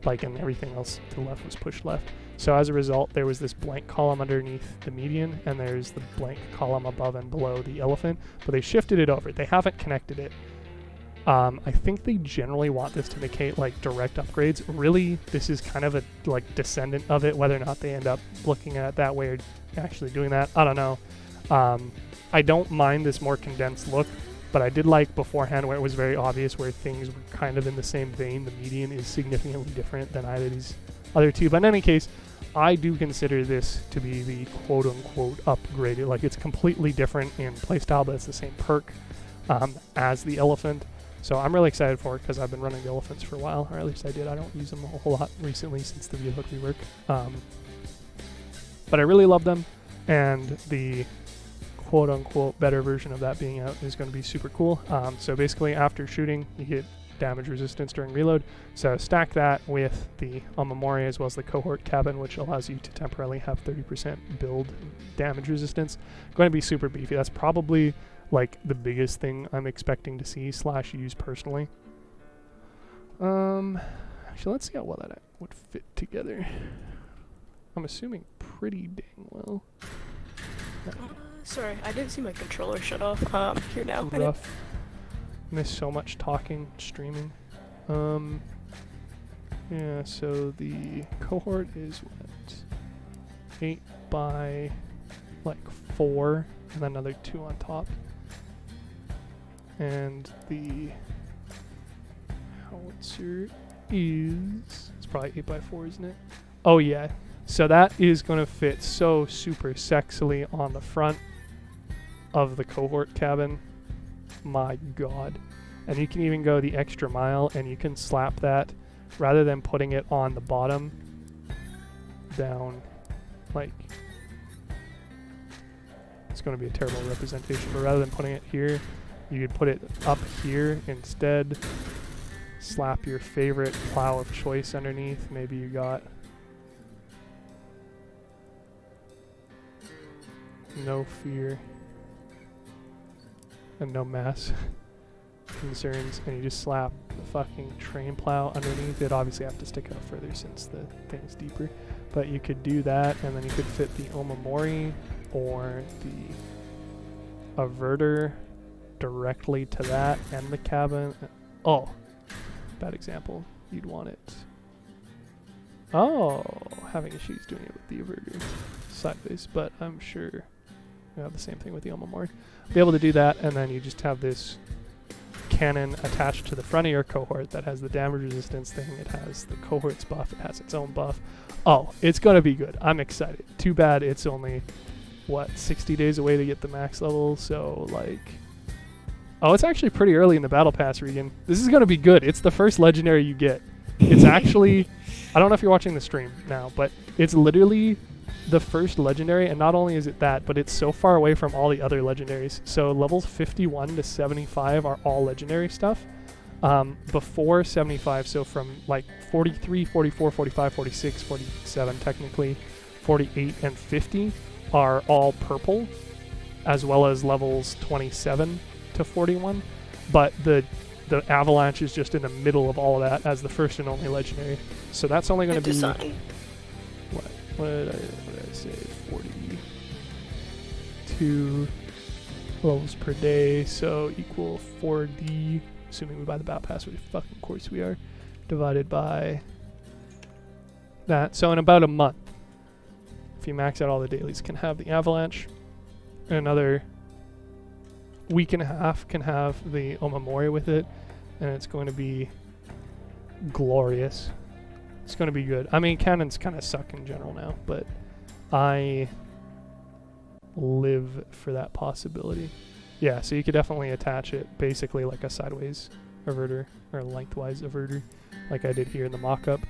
everything else to the left was pushed left. So as a result, there was this blank column underneath the median, and there's the blank column above and below the elephant, but they shifted it over. They haven't connected it. I think they generally want this to indicate direct upgrades. Really, this is kind of a descendant of it. Whether or not they end up looking at it that way or actually doing that, I don't know. I don't mind this more condensed look, but I did like beforehand where it was very obvious where things were kind of in the same vein. The median is significantly different than either of these other two, but in any case, I do consider this to be the quote-unquote upgraded. It's completely different in playstyle, but it's the same perk as the elephant. So I'm really excited for it because I've been running the elephants for a while, or at least I did. I don't use them a whole lot recently since the vehicle rework, but I really love them, and the quote-unquote better version of that being out is going to be super cool. So basically, after shooting, you get damage resistance during reload. So stack that with the Omamori as well as the Cohort cabin, which allows you to temporarily have 30% build damage resistance. Going to be super beefy. That's probably the biggest thing I'm expecting to see / use personally. Actually, let's see how well that would fit together. I'm assuming pretty dang well. Sorry, I didn't see my controller shut off. Here now. Rough. Miss so much talking, streaming. Yeah, so the Cohort is what? 8 by 4, and then another 2 on top. And the howitzer it's probably 8 by 4, isn't it? Oh yeah. So that is going to fit so super sexily on the front of the Cohort cabin. My god. And you can even go the extra mile and you can slap that rather than putting it on the bottom down it's going to be a terrible representation, but rather than putting it here, you could put it up here instead. Slap your favorite plow of choice underneath. Maybe you got no fear and no mass concerns, and you just slap the fucking train plow underneath it. Obviously I have to stick out further since the thing's deeper, but you could do that, and then you could fit the Omamori or the averter directly to that and the cabin. Oh, bad example. You'd want it. Oh, having issues doing it with the averter sideways, but I'm sure you have the same thing with the Omamori. Be able to do that, and then you just have this cannon attached to the front of your Cohort that has the damage resistance thing. It has the Cohort's buff. It has its own buff. Oh, it's gonna be good. I'm excited. Too bad it's only 60 days away to get the max level, so Oh, it's actually pretty early in the Battle Pass, Regan. This is going to be good. It's the first legendary you get. It's actually, I don't know if you're watching the stream now, but it's literally the first legendary, and not only is it that, but it's so far away from all the other legendaries. So levels 51 to 75 are all legendary stuff. Before 75, so from like 43, 44, 45, 46, 47 technically, 48 and 50 are all purple, as well as levels 27 to 41. But the Avalanche is just in the middle of all of that as the first and only legendary. So that's only going to be... What did I say? 42 levels per day, so equal 4D, assuming we buy the Battle Pass, which fucking course we are, divided by that. So in about a month, if you max out all the dailies, can have the Avalanche. In another week and a half can have the Omamori with it, and it's going to be glorious. It's going to be good. I mean, cannons kind of suck in general now, but I live for that possibility. Yeah, so you could definitely attach it basically like a sideways averter or lengthwise averter, like I did here in the mock-up.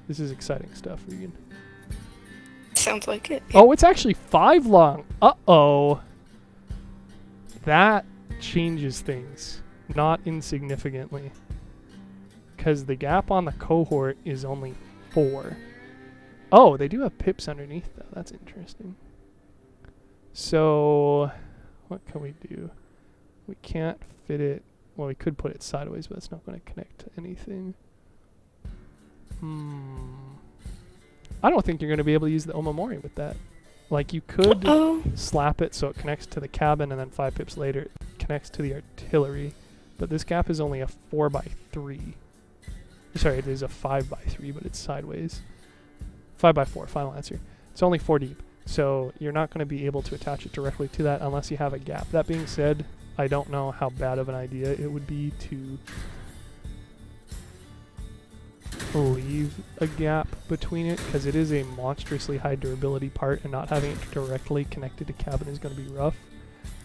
This is exciting stuff, Regan. Sounds like it. Oh, it's actually 5 long. Uh-oh. That changes things, not insignificantly. Because the gap on the cohort is only 4. Oh, they do have pips underneath, though. That's interesting. So, what can we do? We can't fit it. Well, we could put it sideways, but it's not going to connect to anything. I don't think you're going to be able to use the Omamori with that. Like, you could slap it so it connects to the cabin, and then 5 pips later it connects to the artillery. But this gap is only a 4x3. Sorry, it is a 5x3, but it's sideways. 5x4, final answer. It's only 4 deep, so you're not going to be able to attach it directly to that unless you have a gap. That being said, I don't know how bad of an idea it would be to leave a gap between it, because it is a monstrously high durability part, and not having it directly connected to cabin is going to be rough.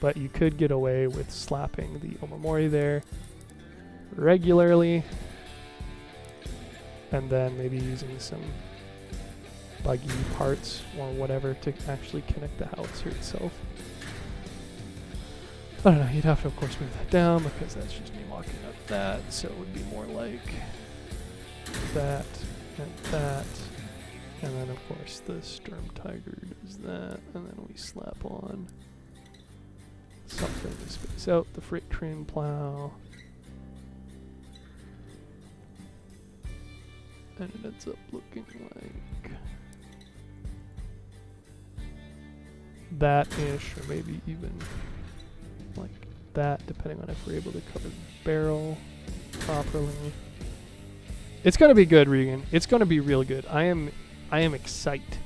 But you could get away with slapping the Omamori there regularly, and then maybe using some buggy parts or whatever to actually connect the howitzer itself. I don't know, you'd have to of course move that down because that's just me mocking up that, so it would be more like that, and then of course the Sturm Tiger does that, and then we slap on something to space out the freight train plow, and it ends up looking like that-ish, or maybe even like that, depending on if we're able to cover the barrel properly. It's gonna be good, Regan. It's gonna be real good. I am excited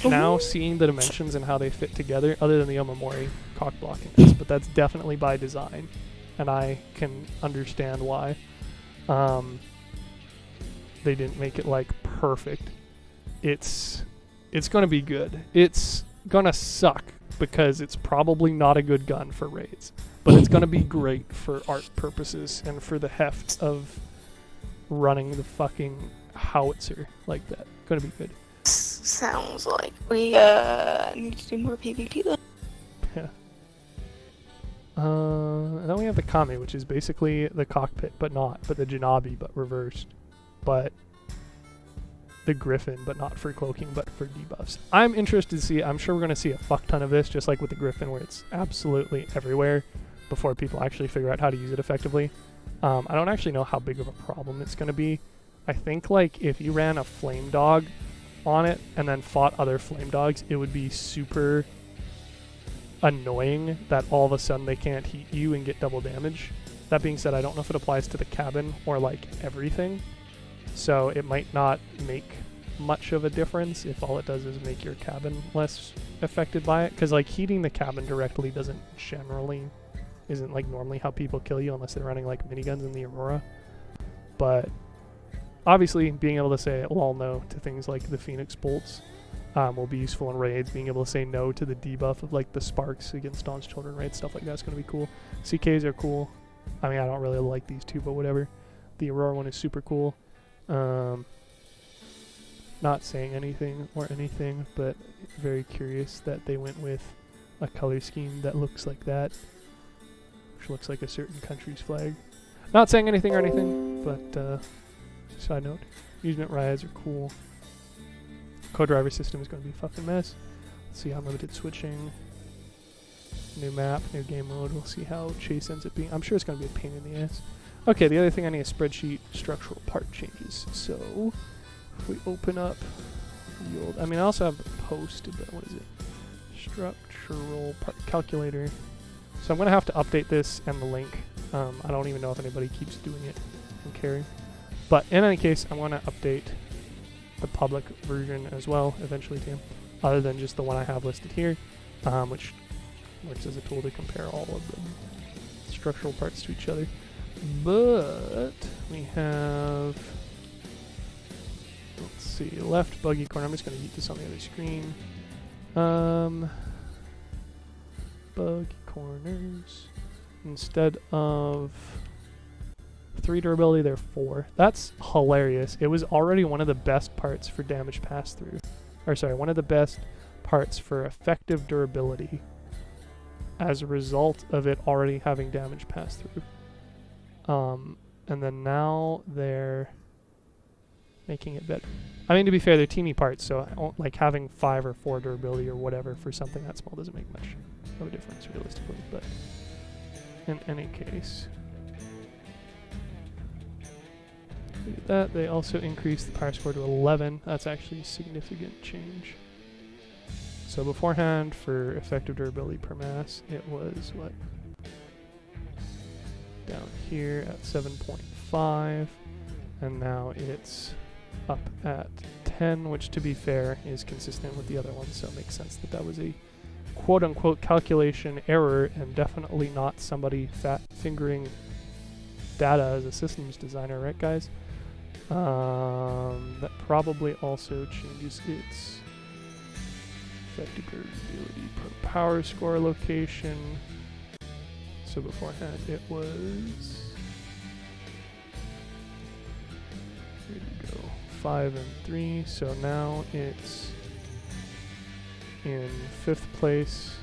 now seeing the dimensions and how they fit together, other than the Omamori cock blocking this, but that's definitely by design, and I can understand why they didn't make it like perfect. It's gonna be good. It's gonna suck because it's probably not a good gun for raids, but it's gonna be great for art purposes and for the heft of running the fucking howitzer like that. Gonna be good. Sounds like we need to do more PvP though. Yeah. And then we have the Kame, which is basically the cockpit, but the Janabi, but reversed. But the Griffin, but not for cloaking, but for debuffs. I'm interested to see, I'm sure we're going to see a fuck ton of this, just like with the Griffin, where it's absolutely everywhere before people actually figure out how to use it effectively. I don't actually know how big of a problem it's going to be. I think like if you ran a Flame Dog on it and then fought other Flame Dogs, it would be super annoying that all of a sudden they can't heat you and get double damage. That being said, I don't know if it applies to the cabin or like everything. So it might not make much of a difference if all it does is make your cabin less affected by it. Because like heating the cabin directly isn't like normally how people kill you unless they're running like miniguns in the Aurora. But obviously being able to say lol no to things like the Phoenix bolts will be useful in raids. Being able to say no to the debuff of like the sparks against Dawn's Children raids, stuff like that's going to be cool. CKs are cool. I mean, I don't really like these two, but whatever. The Aurora one is super cool. Not saying anything or anything, but very curious that they went with a color scheme that looks like that, which looks like a certain country's flag. Not saying anything or anything, but side note, Amusement rides are cool. Codriver system is going to be a fucking mess. Let's see unlimited switching. New map, new game mode. We'll see how Chase ends up being. I'm sure it's going to be a pain in the ass. Okay, the other thing I need is spreadsheet structural part changes. So if we open up the old, I mean, I also have a post, but what is it? Structural part calculator. So I'm going to have to update this and the link. I don't even know if anybody keeps doing it. I'm caring. But in any case, I'm going to update the public version as well eventually too, other than just the one I have listed here, which works as a tool to compare all of the structural parts to each other. But we have, let's see, left buggy corner. I'm just going to eat this on the other screen. Buggy corners. Instead of 3 durability, they're 4. That's hilarious. It was already one of the best parts for damage pass-through. Or sorry, one of the best parts for effective durability as a result of it already having damage pass-through. And then now they're making it better. I mean, to be fair, they're teamy parts, so like having 5 or 4 durability or whatever for something that small doesn't make much of a difference realistically, but in any case. Look at that. They also increased the power score to 11. That's actually a significant change. So beforehand, for effective durability per mass, it was what? Down here at 7.5, and now it's up at 10, which to be fair is consistent with the other ones, so it makes sense that that was a quote-unquote calculation error and definitely not somebody fat-fingering data as a systems designer, right guys? That probably also changes its effective durability per power score location. So beforehand it was, here we go, 5 and 3, so now it's in 5th place,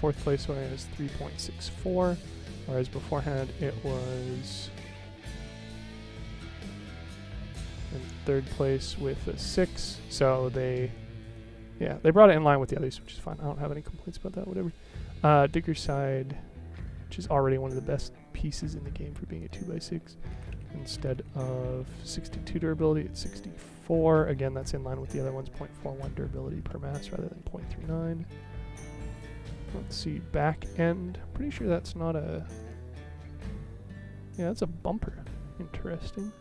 4th place where it has 3.64, whereas beforehand it was in 3rd place with a 6, so they brought it in line with the others, which is fine. I don't have any complaints about that, whatever. Digger side, which is already one of the best pieces in the game for being a 2x6. Instead of 62 durability, it's 64. Again, that's in line with the other ones, 0.41 durability per mass rather than 0.39. Let's see, back end. Pretty sure that's not a... Yeah, that's a bumper. Interesting.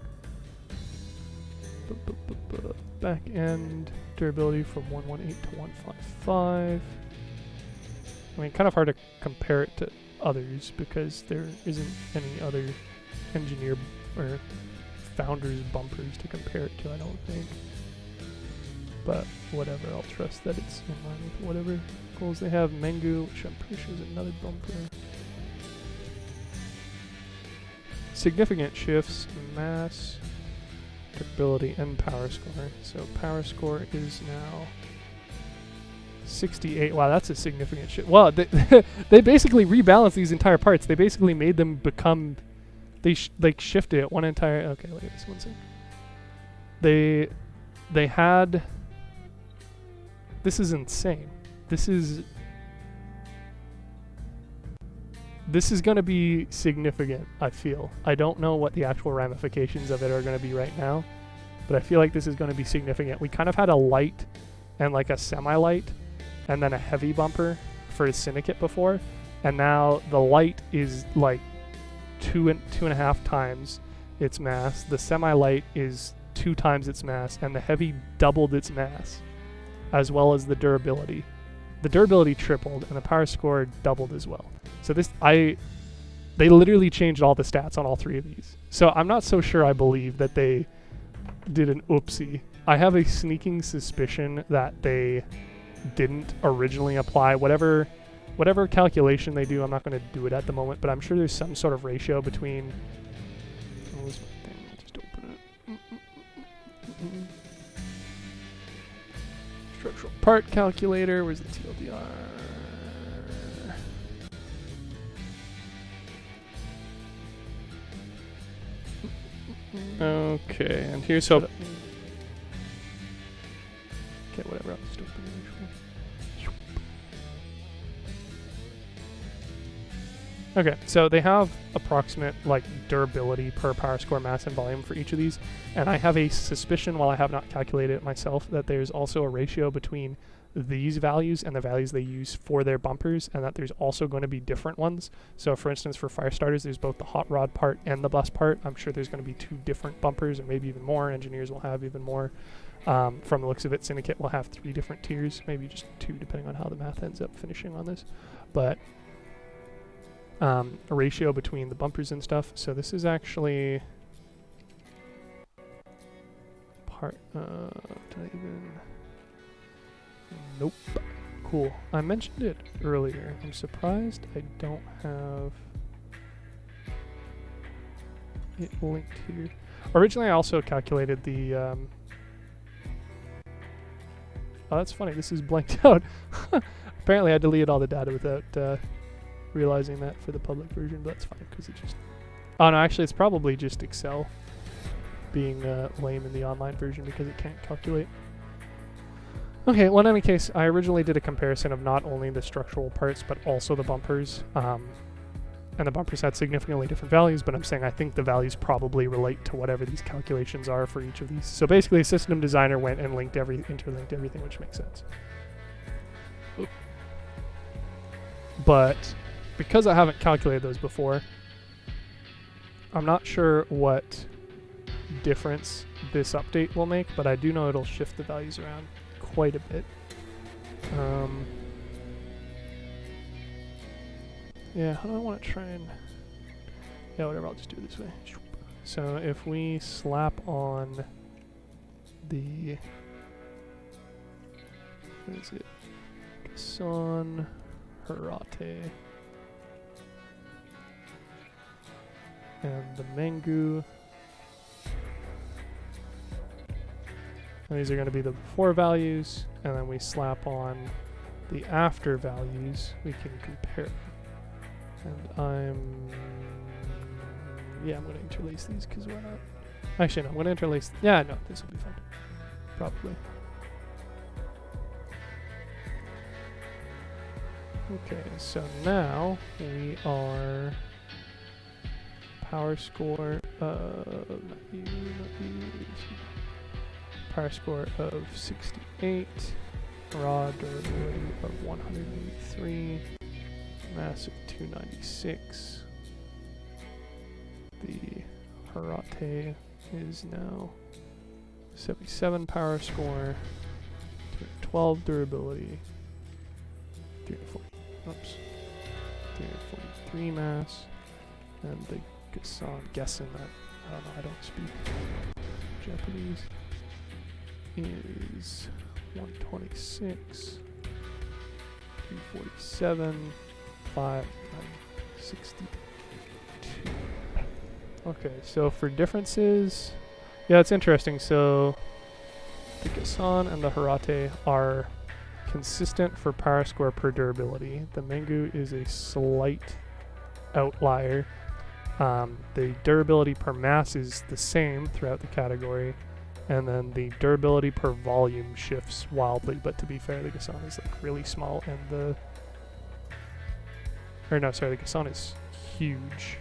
Back end durability from 118 to 155. I mean, kind of hard to compare it to others because there isn't any other engineer or founders bumpers to compare it to, I don't think. But whatever, I'll trust that it's in line with whatever goals they have. Mengu, which I'm pretty sure is another bumper. Significant shifts in mass, durability, and power score. So power score is now 68. Wow, that's a significant shift. Well, they basically rebalanced these entire parts. They basically made them become... They shifted it one entire... Okay, look at this one second. They had... This is insane. This is going to be significant, I feel. I don't know what the actual ramifications of it are going to be right now, but I feel like this is going to be significant. We kind of had a light and like a semi-light and then a heavy bumper for Syndicate before, and now the light is like 2.5 times its mass. The semi-light is 2 times its mass, and the heavy doubled its mass, as well as the durability. The durability tripled, and the power score doubled as well. So they literally changed all the stats on all 3 of these. So I'm not so sure I believe that they did an oopsie I have a sneaking suspicion that they didn't originally apply whatever calculation they do. I'm not going to do it at the moment, but I'm sure there's some sort of ratio between. Oh, this thing, I'll just open it. Structural part calculator. Where's the TLDR? Okay, and here's how. Okay, whatever. I'll just open it. Okay, so they have approximate like durability per power score, mass, and volume for each of these, and I have a suspicion, while I have not calculated it myself, that there's also a ratio between these values and the values they use for their bumpers, and that there's also going to be different ones. So for instance, for fire starters, there's both the hot rod part and the blast part. I'm sure there's going to be 2 different bumpers, or maybe even more. Engineers will have even more. From the looks of it, Syndicate will have 3 different tiers, maybe just 2 depending on how the math ends up finishing on this. But a ratio between the bumpers and stuff. So this is actually part. Did I even? Nope. Cool. I mentioned it earlier. I'm surprised I don't have it linked here. Originally, I also calculated the. Oh, that's funny. This is blanked out. Apparently, I deleted all the data without realizing that for the public version, but that's fine because it just. Oh no, actually, it's probably just Excel being lame in the online version because it can't calculate. Okay, well, in any case, I originally did a comparison of not only the structural parts, but also the bumpers. And the bumpers had significantly different values, but I'm saying I think the values probably relate to whatever these calculations are for each of these. So basically, a system designer went and interlinked everything, which makes sense. Oop. But because I haven't calculated those before, I'm not sure what difference this update will make, but I do know it'll shift the values around quite a bit. Yeah, how do I want to try and... Yeah, whatever, I'll just do it this way. So if we slap on the... What is it? Son Harate. And the Mengu. And these are going to be the before values, and then we slap on the after values. We can compare them. And I'm going to interlace these because why not? Actually, no, I'm going to interlace. Yeah, no, this will be fun. Probably. Okay, so now we are power score of power score of 68, raw durability of 183, mass of 296. The Harate is now 77 power score, 212 durability, 343 mass, and the Gassan, guessing that, I don't know, I don't speak Japanese, is 126, 347, 562. Okay, so for differences, yeah, it's interesting. So the Gassan and the Harate are consistent for power score per durability. The Mengu is a slight outlier. The durability per mass is the same throughout the category, and then the durability per volume shifts wildly, but to be fair, the Gassan is like really small, and the Gassan is huge,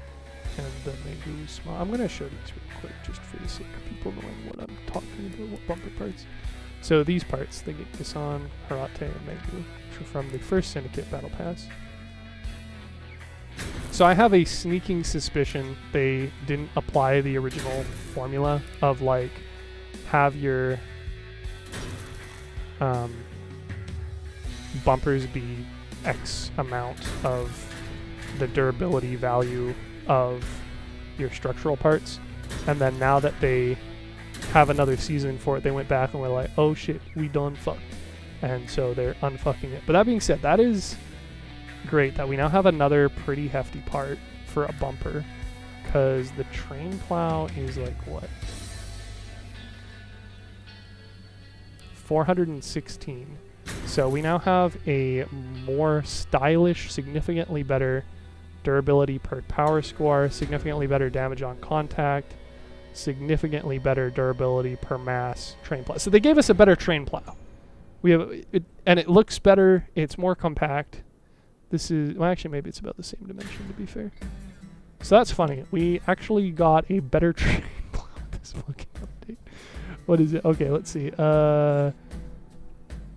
and the Mengu is small. I'm going to show these real quick, just for the sake of people knowing what I'm talking about, what bumper parts. So these parts, they get Gassan, Harate, and Mengu, which are from the first Syndicate Battle Pass. So I have a sneaking suspicion they didn't apply the original formula of like have your bumpers be X amount of the durability value of your structural parts, and then now that they have another season for it. They went back and were like, oh shit, we done fucked. And so they're unfucking it. But that being said, that is great that we now have another pretty hefty part for a bumper, because the train plow is like what? 416. So we now have a more stylish, significantly better durability per power score, significantly better damage on contact, significantly better durability per mass train plow. So they gave us a better train plow. We have it, and it looks better. It's more compact. This is, well, actually maybe it's about the same dimension, to be fair. So that's funny. We actually got a better train plow with this fucking update. What is it? Okay, let's see.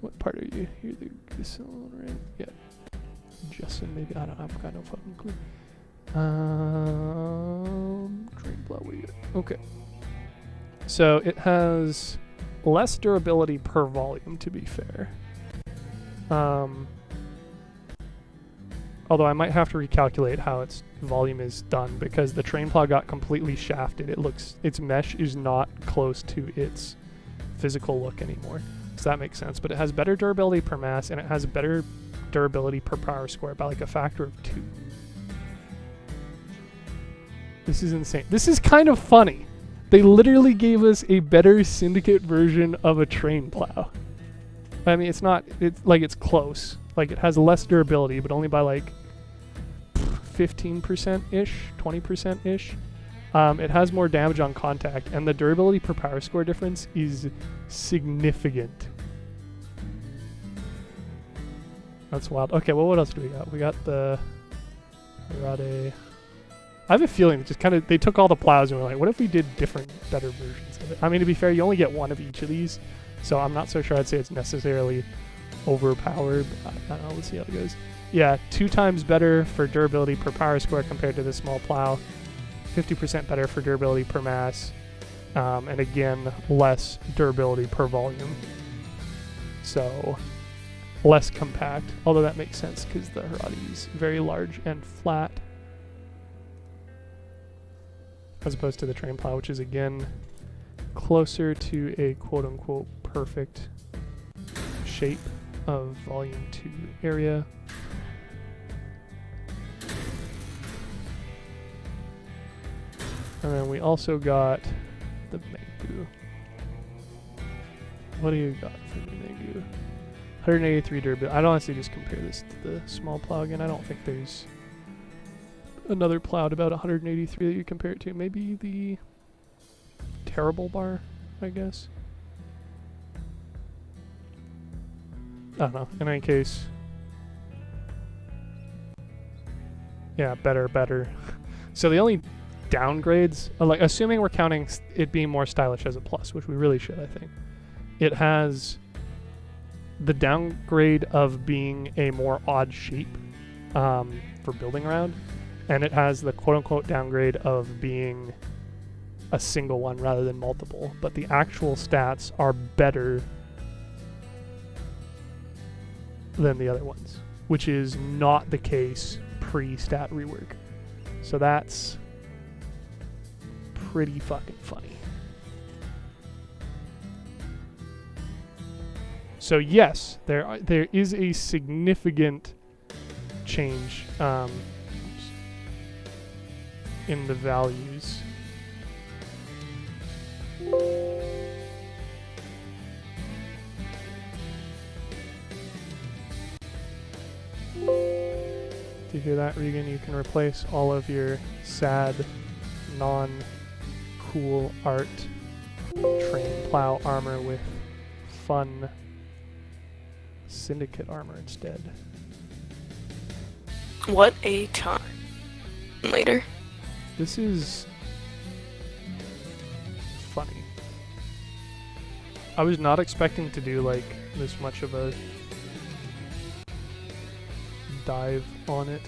What part are you? You're this one, right? Yeah. Justin, maybe. I don't know. I've got no fucking clue. Train plow, we got. Okay. So it has less durability per volume, to be fair. Although I might have to recalculate how its volume is done, because the train plow got completely shafted. It looks, its mesh is not close to its physical look anymore. So that makes sense. But it has better durability per mass, and it has better durability per power score by like a factor of 2. This is insane. This is kind of funny. They literally gave us a better Syndicate version of a train plow. I mean, it's not, it's like, it's close. Like, it has less durability, but only by like 15%-ish, 20%-ish. It has more damage on contact, and the durability per power score difference is significant. That's wild. Okay, well, what else do we got? We got the Harade. I have a feeling it just kind of, they took all the plows and were like, what if we did different, better versions of it? I mean, to be fair, you only get one of each of these, so I'm not so sure I'd say it's necessarily overpowered. But I don't know, let's see how it goes. Yeah, 2 times better for durability per power score compared to the small plow. 50% better for durability per mass. And again, less durability per volume. So, less compact. Although that makes sense because the Harade is very large and flat. As opposed to the train plow, which is again closer to a quote-unquote perfect shape of volume to area. And then we also got the Megu. What do you got for the Megu? 183 durability. I'd honestly just compare this to the small plow again. I don't think there's another plow at about 183 that you compare it to. Maybe the Terrible Bar, I guess. I don't know. In any case, yeah, better. So the only downgrades, like assuming we're counting it being more stylish as a plus, which we really should, I think, it has the downgrade of being a more odd shape for building around, and it has the quote-unquote downgrade of being a single one rather than multiple, but the actual stats are better than the other ones, which is not the case pre-stat rework. So that's pretty fucking funny. So yes, there is a significant change in the values. Do you hear that, Regan? You can replace all of your sad, non-cool art train plow armor with fun Syndicate armor instead. What a time. Later. This is funny. I was not expecting to do like this much of a dive on it.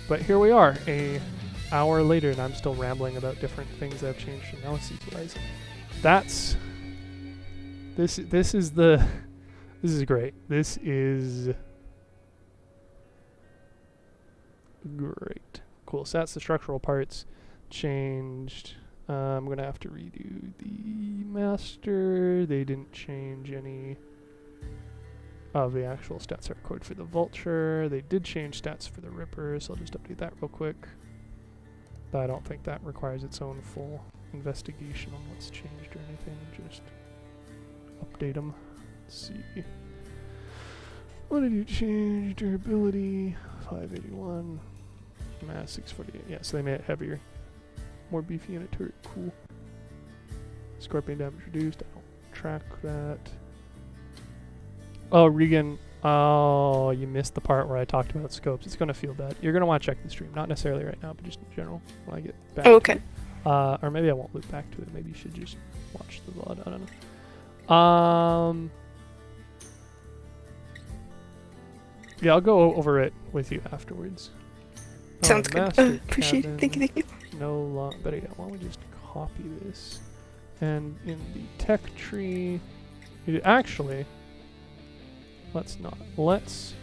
But here we are, an hour later, and I'm still rambling about different things that have changed analysis-wise. This is great. This is great. Cool. So that's the structural parts changed. I'm going to have to redo the master. They didn't change any of the actual stats I recorded for the Vulture. They did change stats for the Ripper, so I'll just update that real quick. But I don't think that requires its own full investigation on what's changed or anything. Just update them. Let's see. What did you change? Durability, 581. Mass, 648. Yeah, so they made it heavier. More beefy in a turret. Cool. Scorpion damage reduced. I don't track that. Oh, Regan. Oh, you missed the part where I talked about scopes. It's going to feel bad. You're going to want to check the stream. Not necessarily right now, but just in general when I get back. Oh, okay. Or maybe I won't loop back to it. Maybe you should just watch the VOD. I don't know. Yeah, I'll go over it with you afterwards. Sounds good. Appreciate it. Thank you, thank you. No long. Better yet, why don't we just copy this? And in the tech tree, actually, let's not. Let's.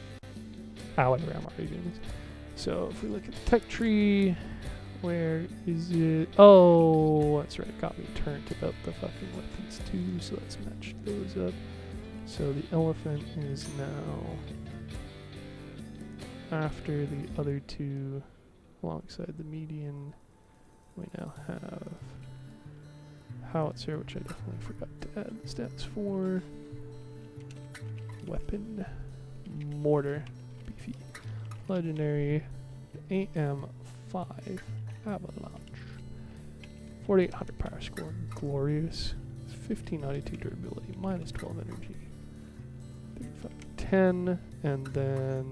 Whatever. I'm already doing this. So if we look at the tech tree, where is it? Oh, that's right. Got me turned about the fucking weapons too. So let's match those up. So the elephant is now after the other two, alongside the median. We now have howitzer, which I definitely forgot to add the stats for. Weapon, mortar, beefy, legendary, AM5, avalanche, 4800 power score, glorious, 1592 durability, minus 12 energy, 3510, and then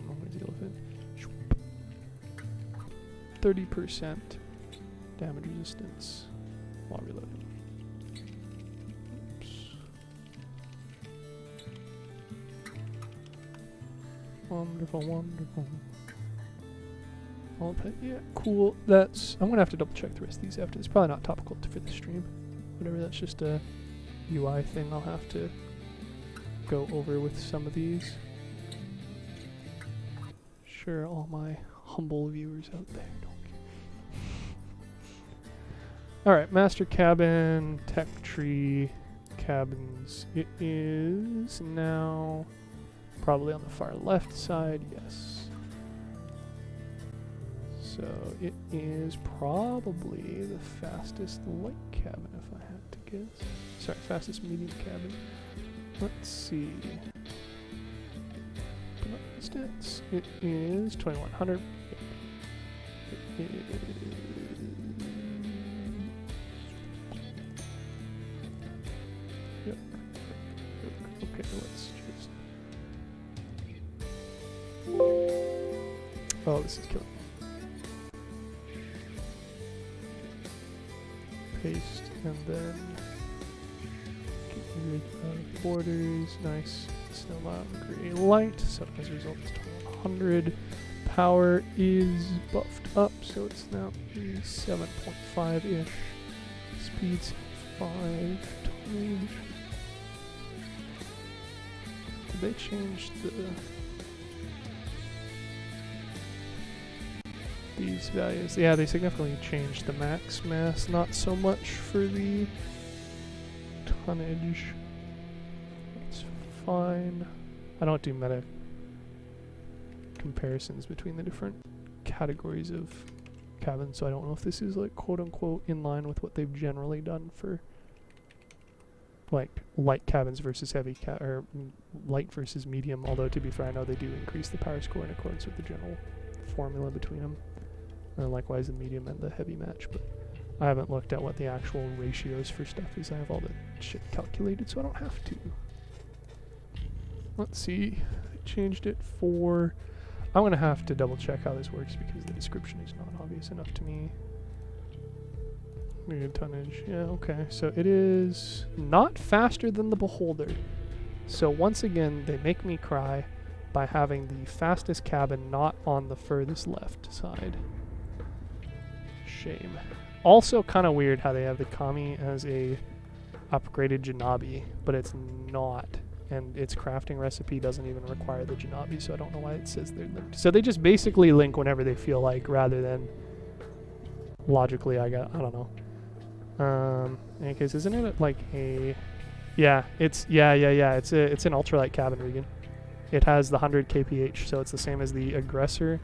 where's the elephant? 30% damage resistance while reloading. Oops. Wonderful, wonderful. Yeah, cool. That's. I'm gonna have to double check the rest of these after. It's probably not topical for the stream. Whatever. That's just a UI thing. I'll have to go over with some of these. Sure, all my humble viewers out there don't care. Alright, master cabin, tech tree, cabins. It is now probably on the far left side, yes. So it is probably the fastest light cabin if I had to guess. Sorry, fastest medium cabin. Let's see. Put up the stats. It is 2100. It is. Yep. Okay, let's just. Oh, this is killing me. Paste and then get rid of borders. Nice. Snow mountain gray light. So as a result, it's 2100. Power is buffed up, so it's now 7.5 ish. Speed's 5 times. Did they change these values? Yeah, they significantly changed the max mass, not so much for the tonnage. That's fine. I don't do meta comparisons between the different categories of cabins, so I don't know if this is like quote unquote in line with what they've generally done for like light cabins versus heavy or light versus medium, although to be fair I know they do increase the power score in accordance with the general formula between them. And likewise the medium and the heavy match, but I haven't looked at what the actual ratios for stuff is. I have all the shit calculated, so I don't have to. Let's see. I changed it for. I'm gonna have to double check how this works because the description is not obvious enough to me. Medium tonnage. Yeah, okay. So it is not faster than the Beholder. So once again, they make me cry by having the fastest cabin not on the furthest left side. Shame. Also kind of weird how they have the Kami as a upgraded Janabi, but it's not. And its crafting recipe doesn't even require the Janabi, so I don't know why it says they're linked. So they just basically link whenever they feel like, rather than logically, I don't know. In any case, isn't it like a... Yeah, it's it's an ultralight cabin, Regan. It has the 100 kph, so it's the same as the aggressor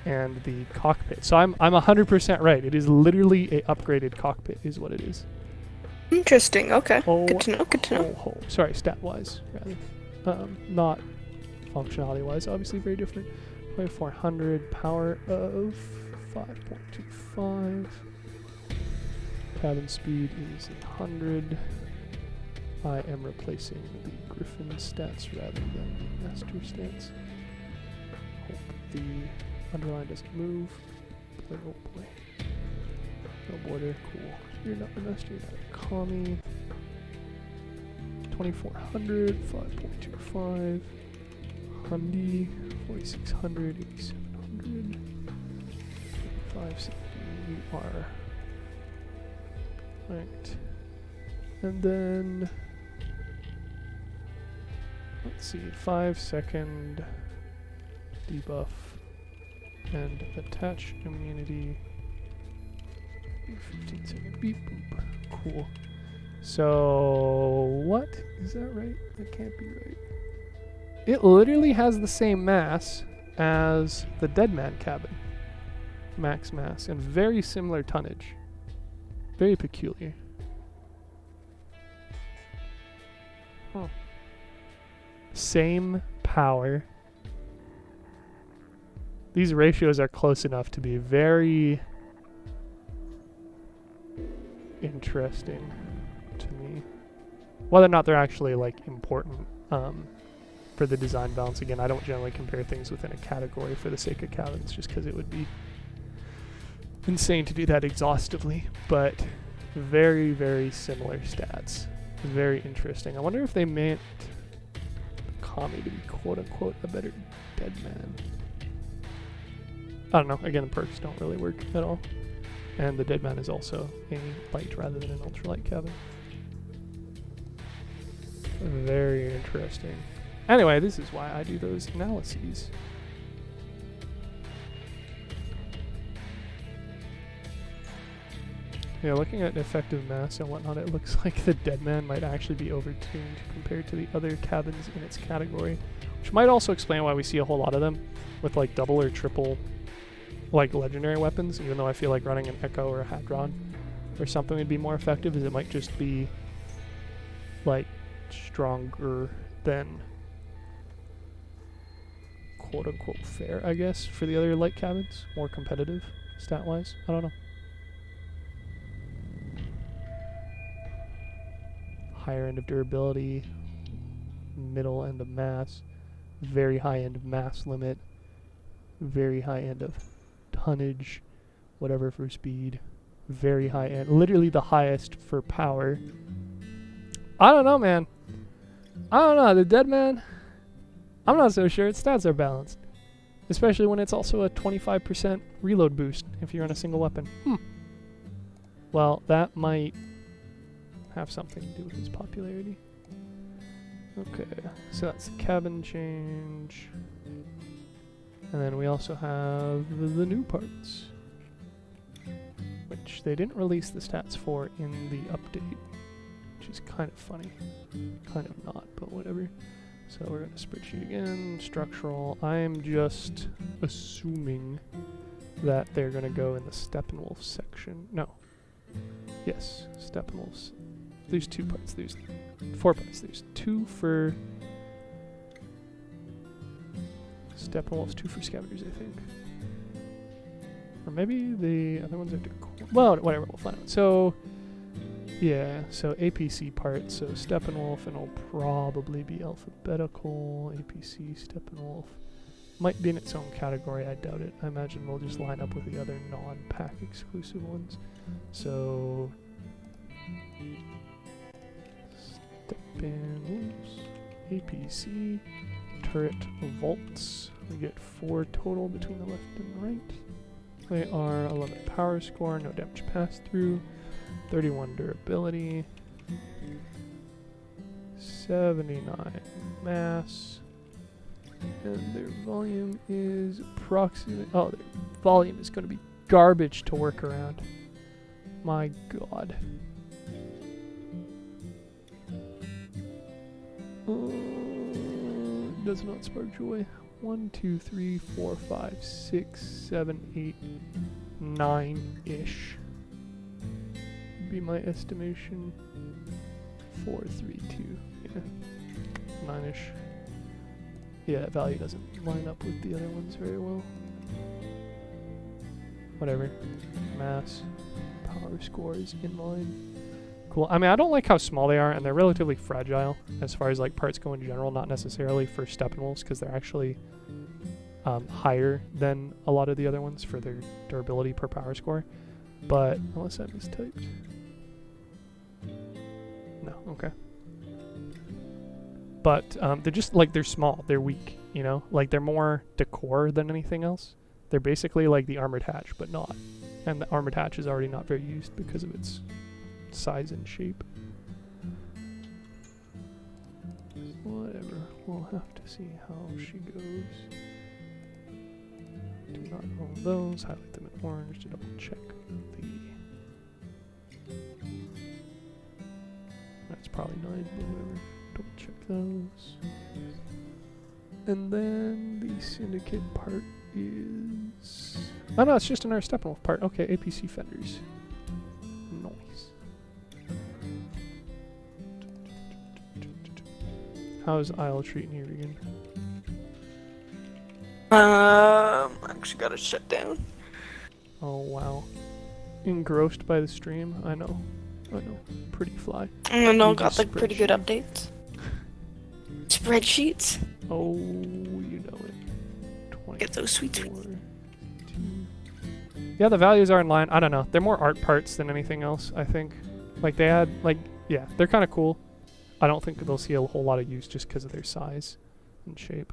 and the cockpit. So I'm 100% right. It is literally a upgraded cockpit, is what it is. Interesting. Okay. Good to know. Good to know. Sorry, stat-wise, rather. Not functionality-wise. Obviously, very different. 400 power of 5.25. Cabin speed is 100. I am replacing the Griffin stats rather than the Master stats. Hope the underline doesn't move. But oh boy. No border, cool. You're not the Master, you're not a commie. 2400, 5.25. Hundy, 4600, 8700. 570, we are. Right. And then, let's see, 5-second debuff and attach immunity. 15-second beep boop. Cool. So, what? Is that right? That can't be right. It literally has the same mass as the Deadman cabin. Max mass. And very similar tonnage. Very peculiar. Huh. Same power. These ratios are close enough to be very interesting to me. Whether or not they're actually like important for the design balance. Again, I don't generally compare things within a category for the sake of cabins, just because it would be insane to do that exhaustively. But very, very similar stats. Very interesting. I wonder if they meant Kami to be quote-unquote a better Deadman. I don't know. Again, the perks don't really work at all. And the Deadman is also a light rather than an ultralight cabin. Very interesting. Anyway, this is why I do those analyses. Yeah, looking at effective mass and whatnot, it looks like the Deadman might actually be overtuned compared to the other cabins in its category, which might also explain why we see a whole lot of them with like double or triple like legendary weapons, even though I feel like running an Echo or a Hadron or something would be more effective, as it might just be like stronger than quote unquote fair, I guess, for the other light cabins, more competitive stat wise. I don't know. Higher end of durability, middle end of mass, very high end of mass limit, very high end of tonnage, whatever for speed, very high end, literally the highest for power. I don't know, man. I don't know. The Deadman, I'm not so sure its stats are balanced, especially when it's also a 25% reload boost if you're on a single weapon. Well, that might have something to do with its popularity. Okay, so that's the cabin change. And then we also have the new parts, which they didn't release the stats for in the update, which is kind of funny. Kind of not, but whatever. So we're going to spreadsheet again, structural. I'm just assuming that they're going to go in the Steppenwolf section. No. Yes, Steppenwolf's. There's 2 parts. There's 4 parts. There's 2 for Steppenwolf's, 2 for Scavengers, I think. Or maybe the other ones are well, whatever, we'll find out. So, yeah, so APC parts. So Steppenwolf, and it'll probably be alphabetical. APC, Steppenwolf. Might be in its own category, I doubt it. I imagine we'll just line up with the other non-pack exclusive ones. So Steppenwolf's, APC, turret vaults. We get 4 total between the left and right. They are 11 power score, no damage pass through, 31 durability, 79 mass, and their volume is approximately, their volume is going to be garbage to work around. My god. Does not spark joy. 1, 2, 3, 4, 5, 6, 7, 8, 9-ish. Be my estimation. 4, 3, 2. Yeah. 9-ish. Yeah, that value doesn't line up with the other ones very well. Whatever. Mass. Power score is in line. Cool. I mean, I don't like how small they are, and they're relatively fragile as far as like parts go in general, not necessarily for Steppenwolfs, because they're actually higher than a lot of the other ones for their durability per power score. But, unless I mistyped. No, okay. But they're just, like, they're small. They're weak, you know? Like, they're more decor than anything else. They're basically like the Armored Hatch, but not. And the Armored Hatch is already not very used because of its size and shape. Whatever. We'll have to see how she goes. Do not own those. Highlight them in orange to double check the... That's probably 9, but whatever. Double check those. And then the Syndicate part is... Oh no, it's just another Steppenwolf part. Okay, APC fenders. Nice. How's Isle treating you again? Actually got it shut down. Oh wow. Engrossed by the stream? I know. Pretty fly. I know, got like pretty good updates. Spreadsheets. Oh, you know it. Get those sweet. Yeah, the values are in line. I don't know. They're more art parts than anything else, I think. Like, they had, like, yeah, they're kind of cool. I don't think they'll see a whole lot of use just because of their size and shape.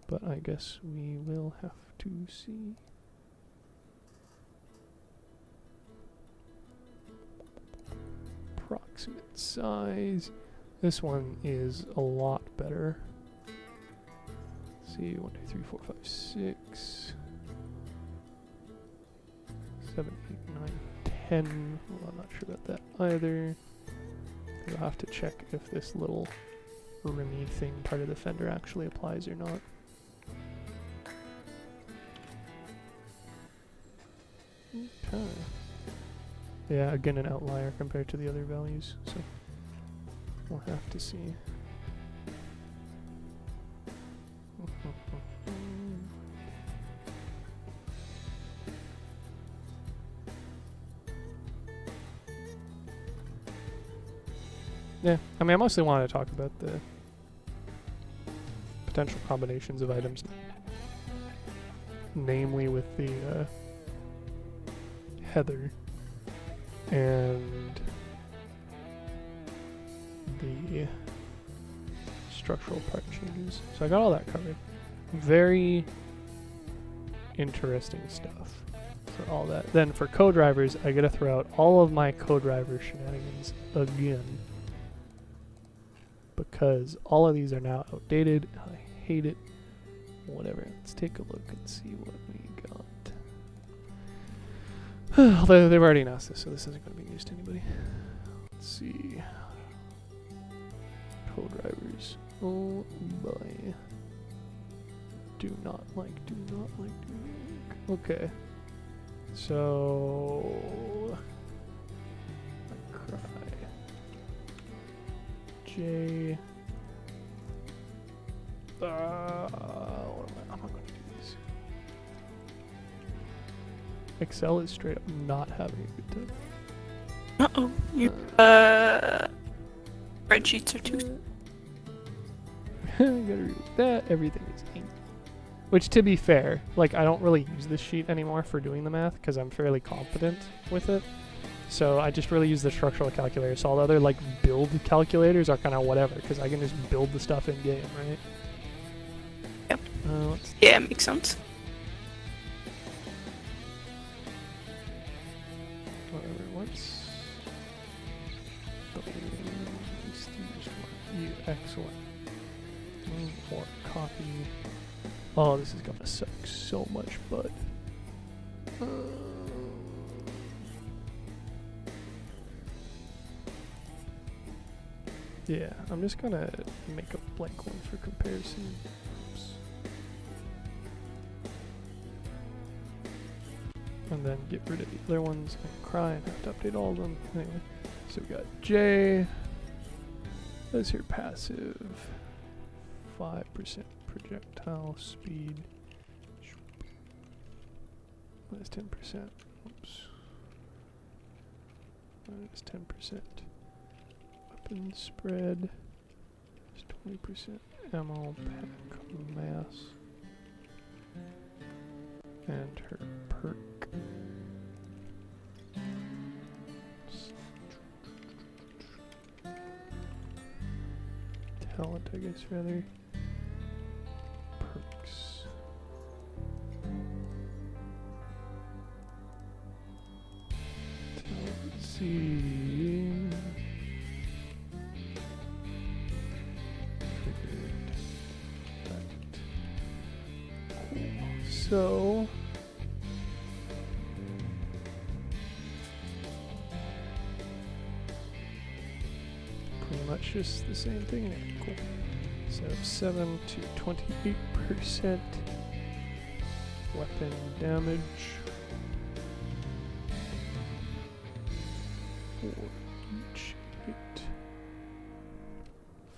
But I guess we will have to see. Approximate size. This one is a lot better. Let's see, 1, 2, 3, 4, 5, 6, 7, 8, 9, 10. Well, I'm not sure about that either. I'll have to check if this little rimmy thing part of the fender actually applies or not. Okay. Yeah, again an outlier compared to the other values, so we'll have to see. Yeah, I mean, I mostly wanted to talk about the potential combinations of items, namely with the Heather and the structural part changes. So I got all that covered. Very interesting stuff for all that. Then for Codrivers, I gotta throw out all of my Codriver shenanigans again, because all of these are now outdated. I hate it. Whatever. Let's take a look and see what we got. Although they've already announced this, so this isn't going to be news to anybody. Let's see. Codrivers. Oh boy. Do not like. Okay. So... I cry. J... what am I going to do this? Excel is straight up not having a good time. Uh-oh. Your, spreadsheets are too... I gotta read that. Everything is ink. Which, to be fair, like, I don't really use this sheet anymore for doing the math, because I'm fairly confident with it. So I just really use the structural calculator. So all the other, like, build calculators are kind of whatever, because I can just build the stuff in-game, right? Yep. Yeah, makes sense. Whatever, what's... Excellent. Or copy. Oh, this is gonna suck so much, but... Yeah, I'm just gonna make a blank one for comparison. Oops. And then get rid of the other ones and cry and have to update all of them. Anyway, so we got J. That's your passive. 5% projectile speed. Minus 10%. Oops. Minus 10%. Weapon spread. 20% ammo pack mass. And her perk. Talent, I guess, rather. Perks. Let's see. So pretty much just the same thing there. Cool. So 7 to 28% weapon damage for each hit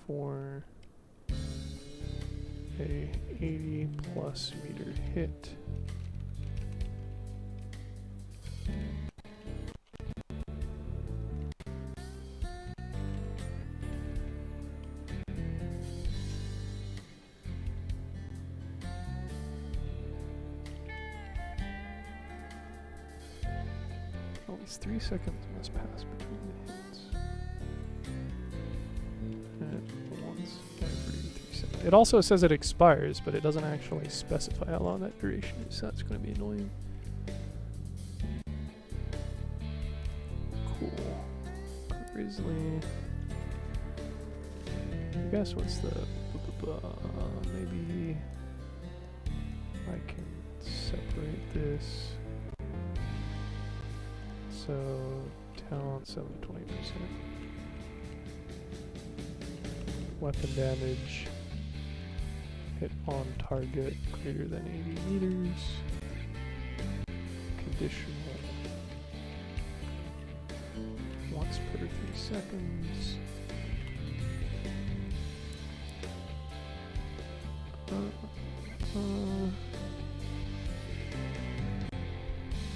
for a 80 plus meter hit. At least 3 seconds must pass between the hits. And once every 3 seconds. It also says it expires, but it doesn't actually specify how long that duration is, so that's going to be annoying. Cool. Grizzly. I guess what's the... maybe I can separate this. So, talent 7 to 20%. Weapon damage. Hit on target greater than 80 meters. Conditional. Once per 3 seconds.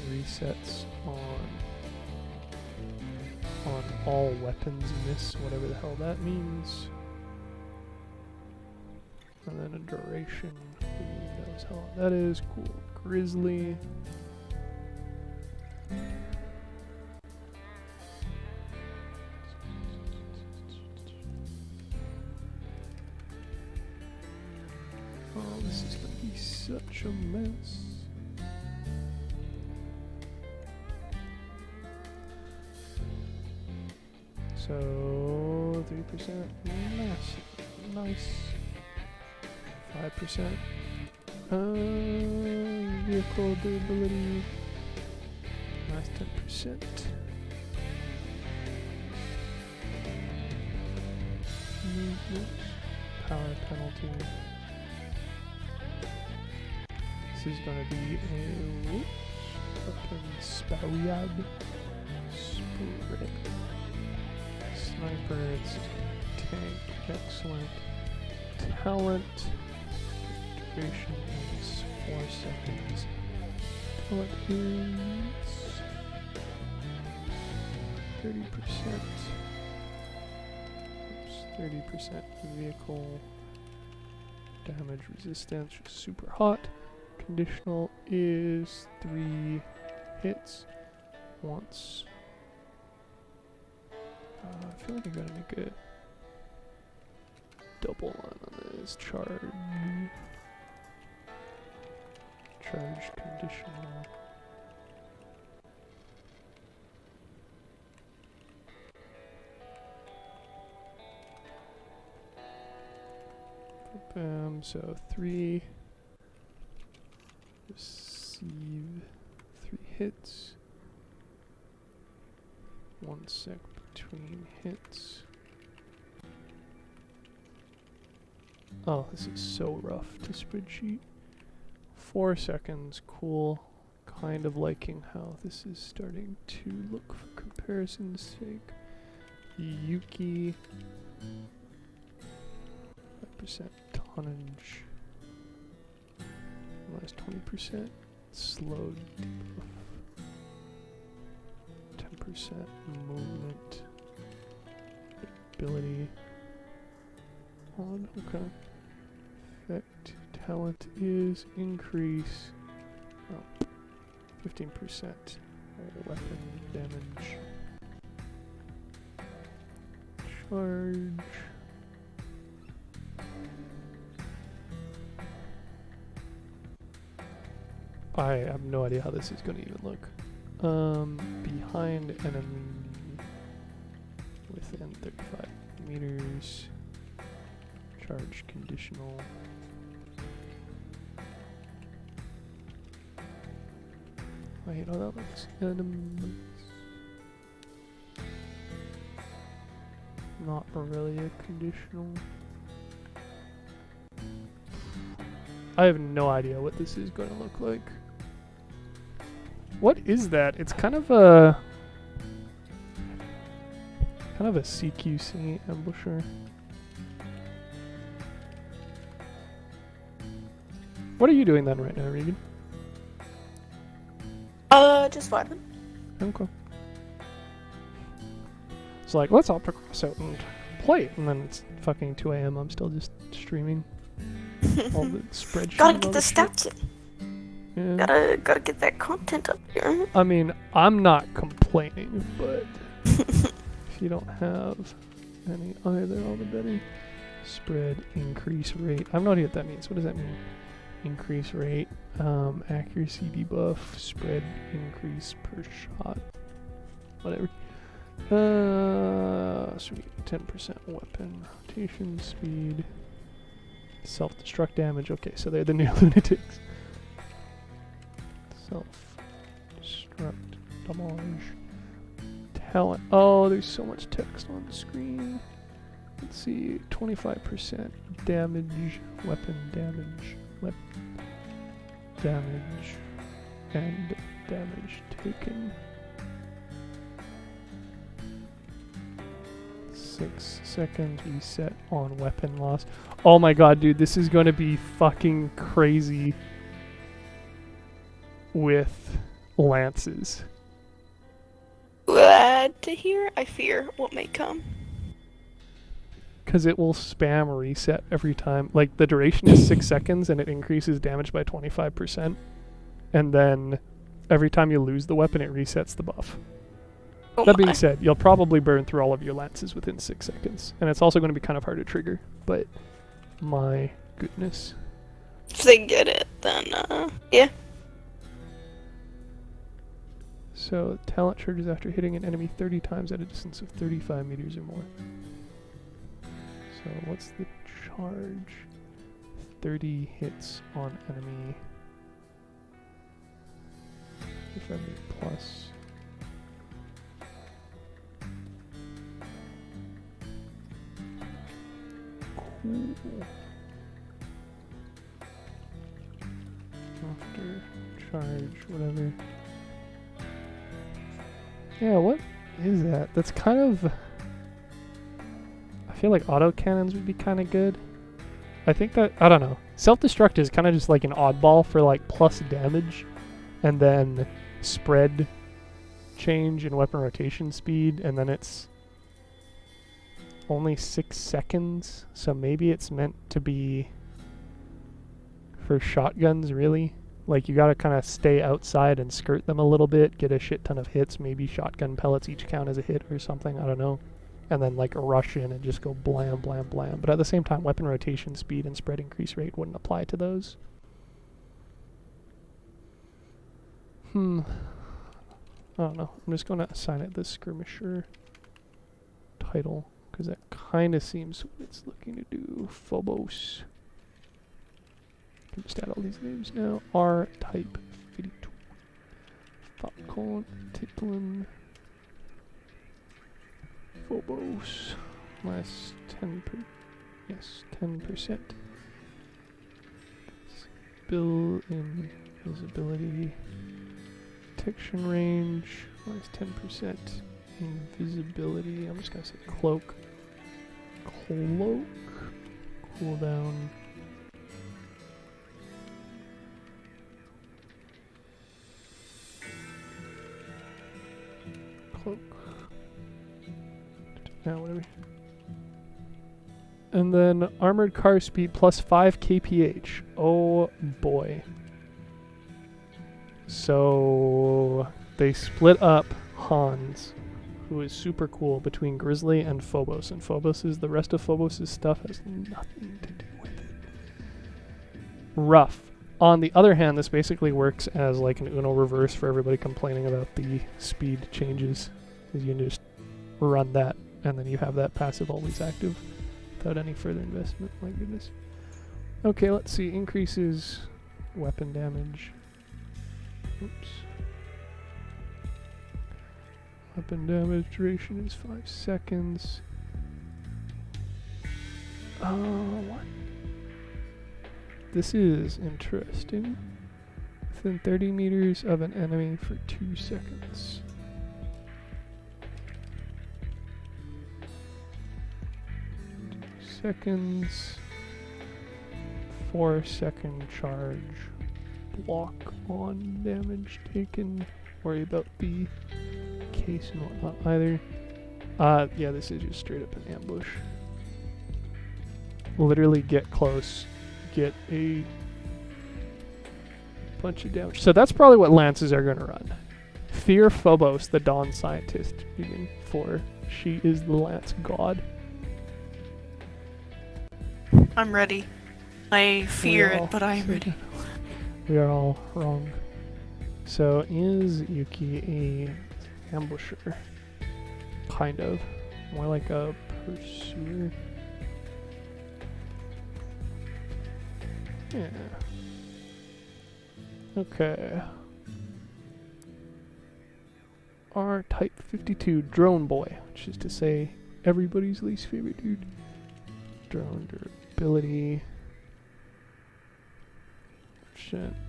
Resets on all weapons miss, whatever the hell that means. And then a duration, who knows how long that is. Cool. Grizzly. Oh, this is gonna be such a mess. So 3% mass, nice. 5% vehicle durability, minus 10%. Movement, power penalty. This is going to be a weapon spread. Sniper, it's tank, excellent. Talent, duration is 4 seconds. Talent is 30%. Oops, 30% vehicle damage resistance, just super hot. Conditional is 3 hits once. I feel like I gotta make a double one on this charge. Charge conditional. Bam, so 3. Receive 3 hits. 1 sec between hits. Oh, this is so rough to spreadsheet. 4 seconds, cool. Kind of liking how this is starting to look for comparison's sake. Yuki. 5% tonnage. Minus 20%. Slowed debuff. 10% movement. Ability. On, okay. Effect. Talent is increase. Oh. 15% weapon damage. Charge. I have no idea how this is going to even look. Behind enemy within 35 meters. Charge conditional. I hate how that looks. Enemies. Not really a conditional. I have no idea what this is going to look like. What is that? It's kind of a CQC ambusher. What are you doing then right now, Regan? Just vibing. Okay. It's like, let's opt to Crossout and play it. And then it's fucking 2 AM. I'm still just streaming all the spreadsheets. Gotta get the stats in. Yeah. Gotta get that content up here. I mean, I'm not complaining, but if you don't have any either, all the better. Spread, increase rate. I have no idea what that means. What does that mean? Increase rate, accuracy debuff, spread increase per shot, whatever. Sweet, 10% weapon rotation speed, self-destruct damage. Okay, so they're the new lunatics. Self-destruct, damage, talent. Oh, there's so much text on the screen. Let's see, 25% damage, weapon damage. Damage and damage taken. 6 seconds reset on weapon loss. Oh my god, dude, this is going to be fucking crazy with lances. Glad to hear. I fear what may come. Because it will spam reset every time. Like, the duration is 6 seconds and it increases damage by 25%. And then every time you lose the weapon, it resets the buff. Oh that being my. said, you'll probably burn through all of your lances within 6 seconds. And it's also going to be kind of hard to trigger. But, my goodness. If they get it, then, yeah. So, talent charges after hitting an enemy 30 times at a distance of 35 meters or more. So what's the charge? 30 hits on enemy. 35 plus. Cool. After charge, whatever. Yeah, what is that? That's kind of... I feel like autocannons would be kind of good. I think that, I don't know. Self-destruct is kind of just like an oddball for like plus damage. And then spread change in weapon rotation speed. And then it's only 6 seconds. So maybe it's meant to be for shotguns, really. Like, you gotta kind of stay outside and skirt them a little bit. Get a shit ton of hits. Maybe shotgun pellets each count as a hit or something. I don't know. And then like rush in and just go blam, blam, blam. But at the same time, weapon rotation speed and spread increase rate wouldn't apply to those. I don't know. I'm just going to assign it the skirmisher title, because that kind of seems what it's looking to do. Phobos. I can just add all these names now. R-type 52. Falcon, Titlin. Phobos. Minus 10%. invisibility. Detection range, minus 10%. Invisibility, I'm just gonna say cloak. Cloak. Cooldown. Cloak. Now, whatever. And then armored car speed plus 5 kph. Oh boy. So they split up Hans, who is super cool, between Grizzly and Phobos. And the rest of Phobos' stuff has nothing to do with it. Rough. On the other hand, this basically works as like an Uno reverse for everybody complaining about the speed changes. Because you can just run that, and then you have that passive always active without any further investment. My goodness. Okay, let's see. Increases weapon damage. Oops. Weapon damage duration is 5 seconds. What? This is interesting. Within 30 meters of an enemy for 2 seconds. Seconds. 4-second charge. Block on damage taken. Worry about the case and whatnot either. Yeah, this is just straight up an ambush. Literally get close, get a bunch of damage. So that's probably what lances are going to run. Fear Phobos, the Dawn Scientist, even for she is the lance god. I'm ready. I fear it, but I am ready. We are all wrong. So is Yuki a ambusher? Kind of. More like a pursuer. Yeah. Okay. R-Type 52 Drone Boy, which is to say everybody's least favorite dude. Drone durability.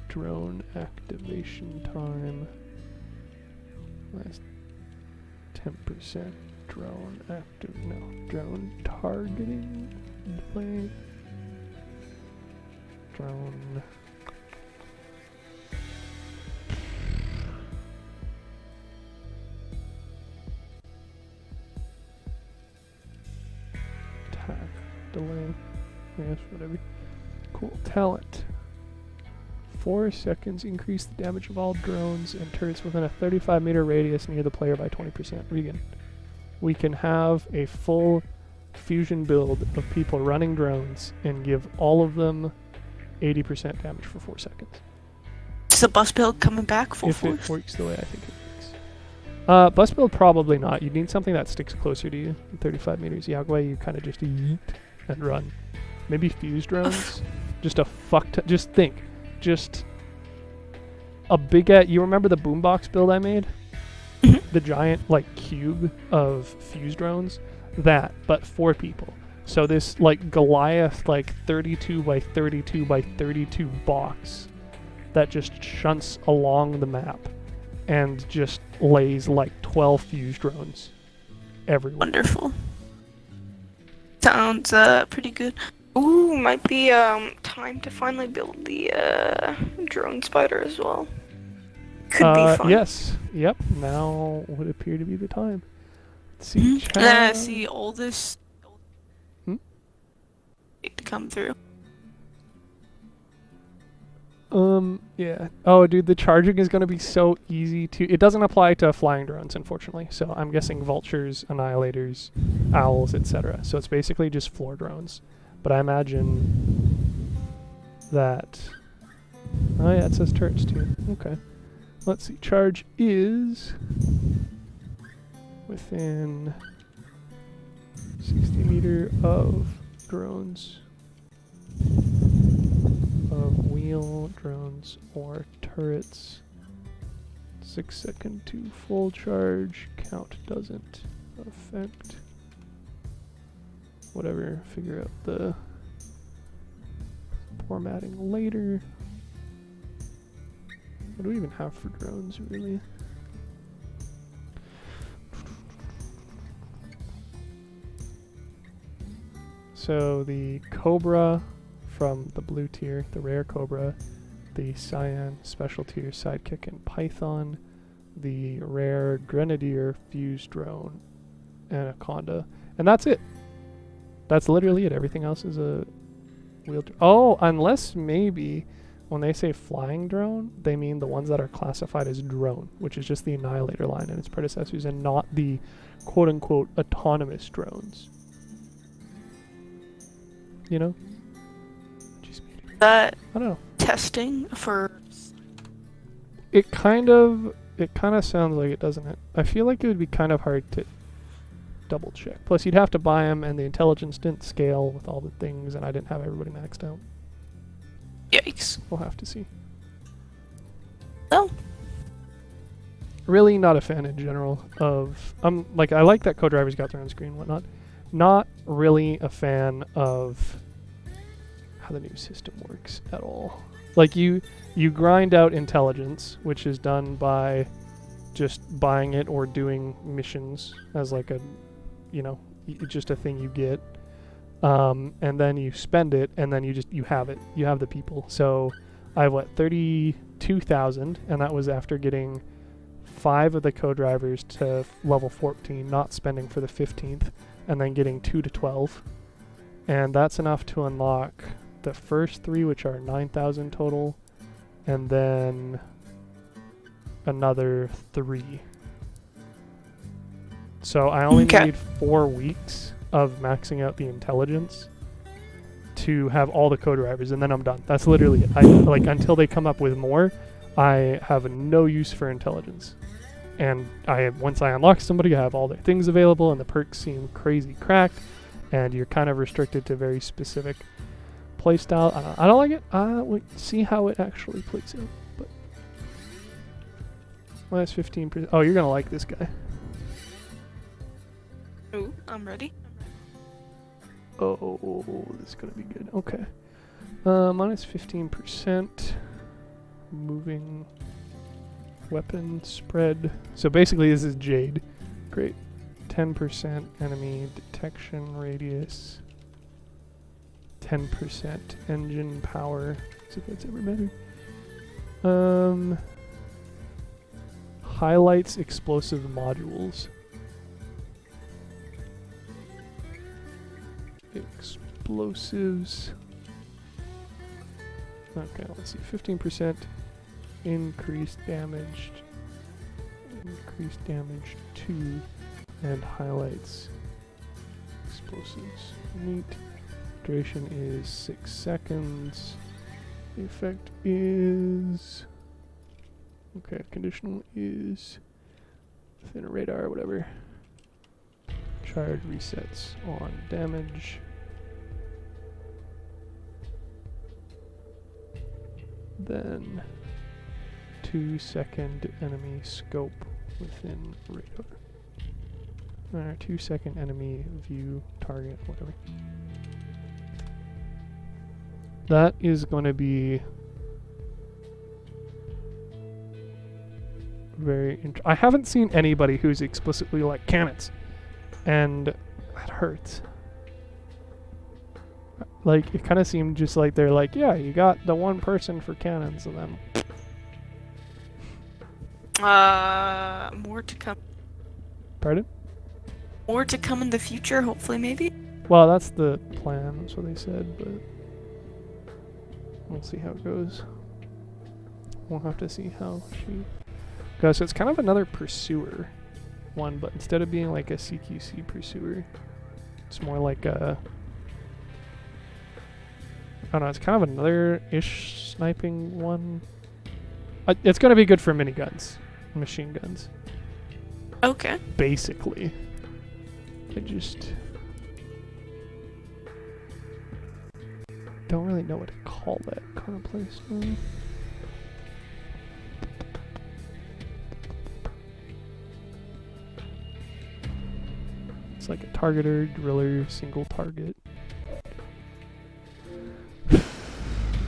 Drone activation time. Last 10% drone active. No, drone targeting delay. Drone. Attack delay. Yes, whatever. Cool. Talent. 4 seconds, increase the damage of all drones and turrets within a 35-meter radius near the player by 20%. Regan. We can have a full fusion build of people running drones and give all of them 80% damage for 4 seconds. Is the bus build coming back full force? If it works the way I think it works. Bus build probably not. You need something that sticks closer to you. 35 meters. Yagway, you kind of just yeet and run. Maybe fuse drones. Just a just think. Just a big you remember the boombox build I made? The giant like cube of fuse drones? That, but 4 people. So this like Goliath like 32 by 32 by 32 box that just shunts along the map and just lays like 12 fuse drones everywhere. Wonderful. Sounds pretty good. Ooh, might be time to finally build the drone spider as well. Could be fun. Yes. Yep. Now would appear to be the time. Let's see. See all this to come through. Yeah. Oh, dude, the charging is going to be so easy to... It doesn't apply to flying drones, unfortunately. So I'm guessing vultures, annihilators, owls, etc. So it's basically just floor drones. But I imagine that... Oh yeah, it says turrets too. Okay. Let's see. Charge is within 60 meter of drones. Of wheel drones or turrets. 6 second to full charge. Count doesn't affect. Whatever, figure out the formatting later. What do we even have for drones, really? So the Cobra from the blue tier, the rare Cobra, the Cyan special tier Sidekick and Python, the rare Grenadier fused drone, Anaconda, and that's it. That's literally it. Everything else is a wheeled. Oh, unless maybe when they say flying drone, they mean the ones that are classified as drone, which is just the Annihilator line and its predecessors, and not the quote-unquote autonomous drones. You know? That I don't know. testing for. It kind of sounds like it, doesn't it? I feel like it would be kind of hard to double check. Plus, you'd have to buy them, and the intelligence didn't scale with all the things, and I didn't have everybody maxed out. Yikes. We'll have to see. Oh. Really not a fan in general of... like, I like that Codriver's got their own screen and whatnot. Not really a fan of how the new system works at all. Like, you grind out intelligence, which is done by just buying it or doing missions as like a, you know, just a thing you get. And then you spend it, and then you have it. You have the people. So I have, 32,000, and that was after getting 5 of the co-drivers to level 14, not spending for the 15th, and then getting 2 to 12. And that's enough to unlock the first 3, which are 9,000 total, and then another 3. So I only need 4 weeks of maxing out the intelligence to have all the co-drivers, and then I'm done. That's literally it. Until they come up with more, I have no use for intelligence. And once I unlock somebody, I have all their things available, and the perks seem crazy cracked, and you're kind of restricted to very specific playstyle. I don't like it. We'll see how it actually plays out. But minus 15%. Oh, you're gonna like this guy. Ooh, I'm ready. Oh, this is gonna be good. Okay. Minus 15%. Moving weapon spread. So basically this is Jade. Great. 10% enemy detection radius. 10% engine power. See if that's ever better. Highlights explosive modules. Explosives. Okay, let's see. 15% increased damage. Increased damage 2, and highlights explosives. Neat. Duration is 6 seconds. The effect is... Okay, conditional is within a radar, whatever. Charge resets on damage. Then 2-second enemy scope within radar. 2-second enemy view target, whatever. That is going to be very I haven't seen anybody who's explicitly like cannons, and that hurts. Like, it kind of seemed just like they're like, yeah, you got the one person for cannons, and then more to come. Pardon? More to come in the future, hopefully, maybe? Well, that's the plan, that's what they said, but we'll see how it goes. We'll have to see how she goes. So it's kind of another pursuer one, but instead of being like a CQC pursuer, it's more like a... I don't know, it's kind of another-ish sniping one. It's going to be good for miniguns, machine guns. Okay. Basically. I just don't really know what to call that kind of place. It's like a targeter, driller, single target.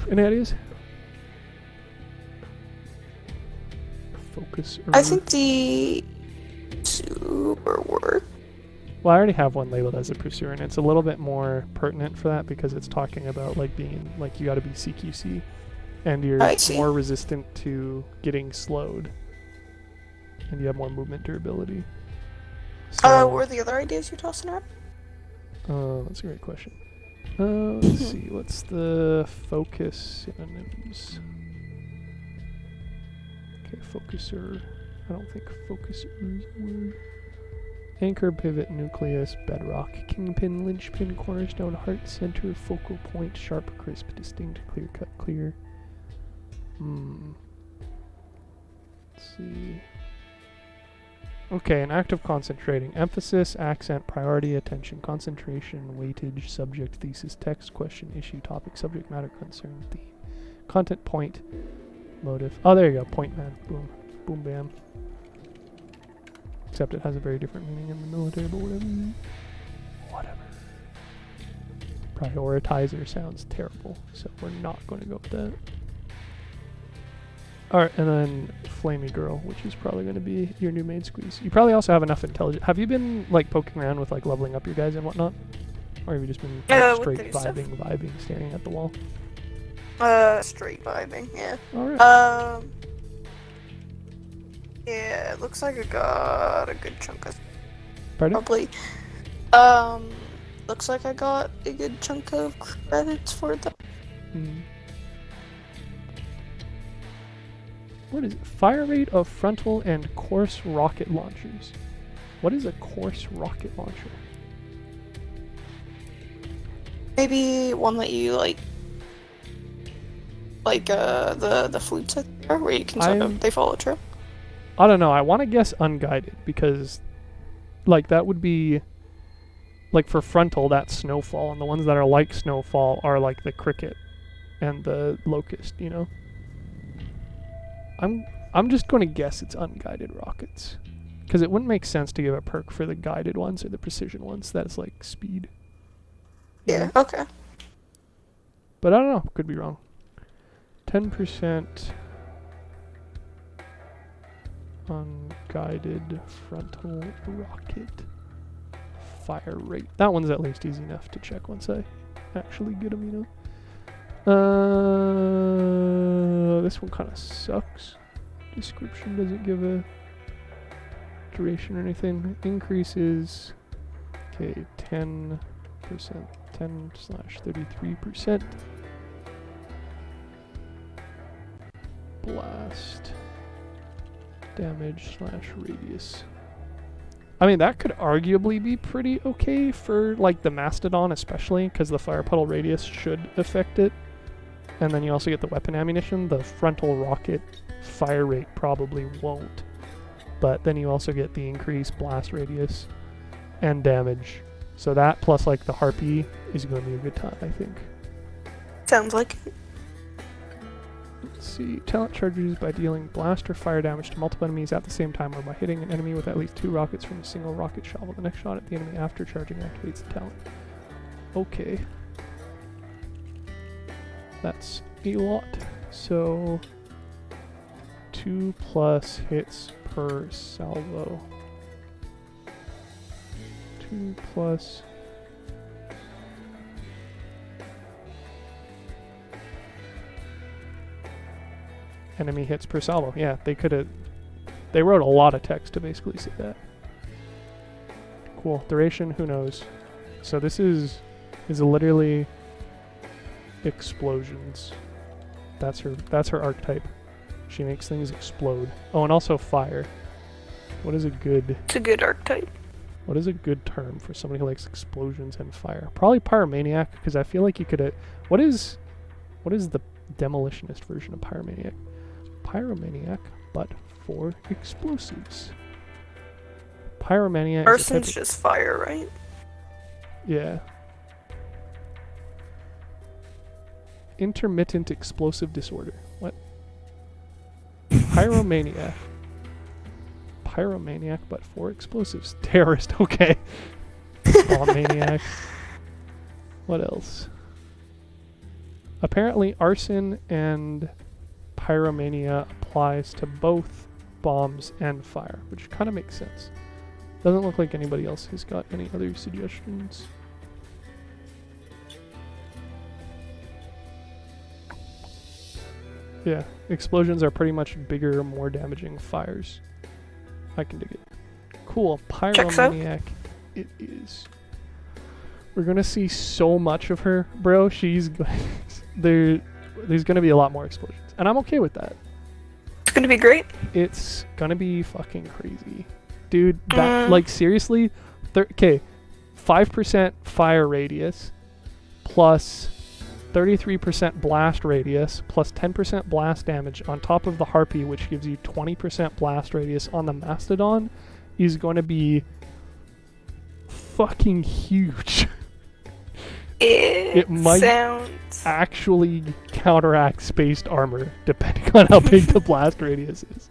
Any ideas? focus. I think the super work. Well, I already have one labeled as a pursuer, and it's a little bit more pertinent for that because it's talking about like being like you got to be CQC, and you're more resistant to getting slowed, and you have more movement durability. So, what were the other ideas you're tossing around? That's a great question. Let's see, what's the focus synonyms? Okay, focuser. I don't think focuser is a word. Anchor, pivot, nucleus, bedrock, kingpin, linchpin, cornerstone, heart, center, focal point, sharp, crisp, distinct, clear cut, clear. Let's see. Okay, an act of concentrating. Emphasis, accent, priority, attention, concentration, weightage, subject, thesis, text, question, issue, topic, subject matter, concern, theme. Content, point, motive. Oh, there you go. Point man. Boom. Boom, bam. Except it has a very different meaning in the military, but whatever. Whatever. Prioritizer sounds terrible, so we're not going to go with that. Alright, and then Flamey Girl, which is probably going to be your new main squeeze. You probably also have enough intelligence. Have you been, like, poking around with, like, leveling up your guys and whatnot? Or have you just been like, straight vibing, staring at the wall? Straight vibing, yeah. Alright. Yeah, it looks like I got a good chunk of... Pardon? Probably. Looks like I got a good chunk of credits for that. What is it? Fire rate of frontal and course rocket launchers. What is a course rocket launcher? Maybe one that you like the flutes there, where you can sort of, they follow a trail. I don't know. I want to guess unguided because, like, that would be, like, for frontal, that's snowfall, and the ones that are like snowfall are like the cricket and the locust, you know? I'm just going to guess it's unguided rockets. Because it wouldn't make sense to give a perk for the guided ones or the precision ones. That's like speed. Yeah, okay. But I don't know. Could be wrong. 10% unguided frontal rocket fire rate. That one's at least easy enough to check once I actually get them, you know? This one kind of sucks. Description doesn't give a duration or anything. Increases, okay, 10%, 10/33%. Blast, damage / radius. I mean, that could arguably be pretty okay for, like, the Mastodon especially, because the fire puddle radius should affect it. And then you also get the weapon ammunition. The frontal rocket fire rate probably won't. But then you also get the increased blast radius and damage. So that plus, like, the harpy is going to be a good time, I think. Sounds like it. Let's see. Talent charges by dealing blast or fire damage to multiple enemies at the same time, or by hitting an enemy with at least 2 rockets from a single rocket shot. The next shot at the enemy after charging activates the talent. Okay. That's a lot. So 2+ hits per salvo. 2+ enemy hits per salvo. Yeah, they wrote a lot of text to basically say that. Cool. Duration, who knows? So this is literally explosions. That's her archetype. She makes things explode. Oh, and also fire. What is a good... It's a good archetype. What is a good term for somebody who likes explosions and fire? Probably pyromaniac, because I feel like you could... What is the demolitionist version of pyromaniac? Pyromaniac, but for explosives. Pyromaniac Arson's just fire, right? Yeah. Intermittent explosive disorder. What? Pyromaniac. Pyromaniac, but for explosives. Terrorist, okay. Bomb maniac. What else? Apparently arson and pyromania applies to both bombs, and fire, which kind of makes sense. Doesn't look like anybody else has got any other suggestions. Yeah, explosions are pretty much bigger, more damaging fires. I can dig it. Cool, Pyromaniac it is. We're gonna see so much of her, bro. She's there's gonna be a lot more explosions, and I'm okay with that. It's gonna be great. It's gonna be fucking crazy, dude. That like seriously, okay, 5% fire radius, plus 33% blast radius, plus 10% blast damage on top of the Harpy, which gives you 20% blast radius on the Mastodon, is going to be fucking huge. It might sounds... actually counteract spaced armor, depending on how big the blast radius is.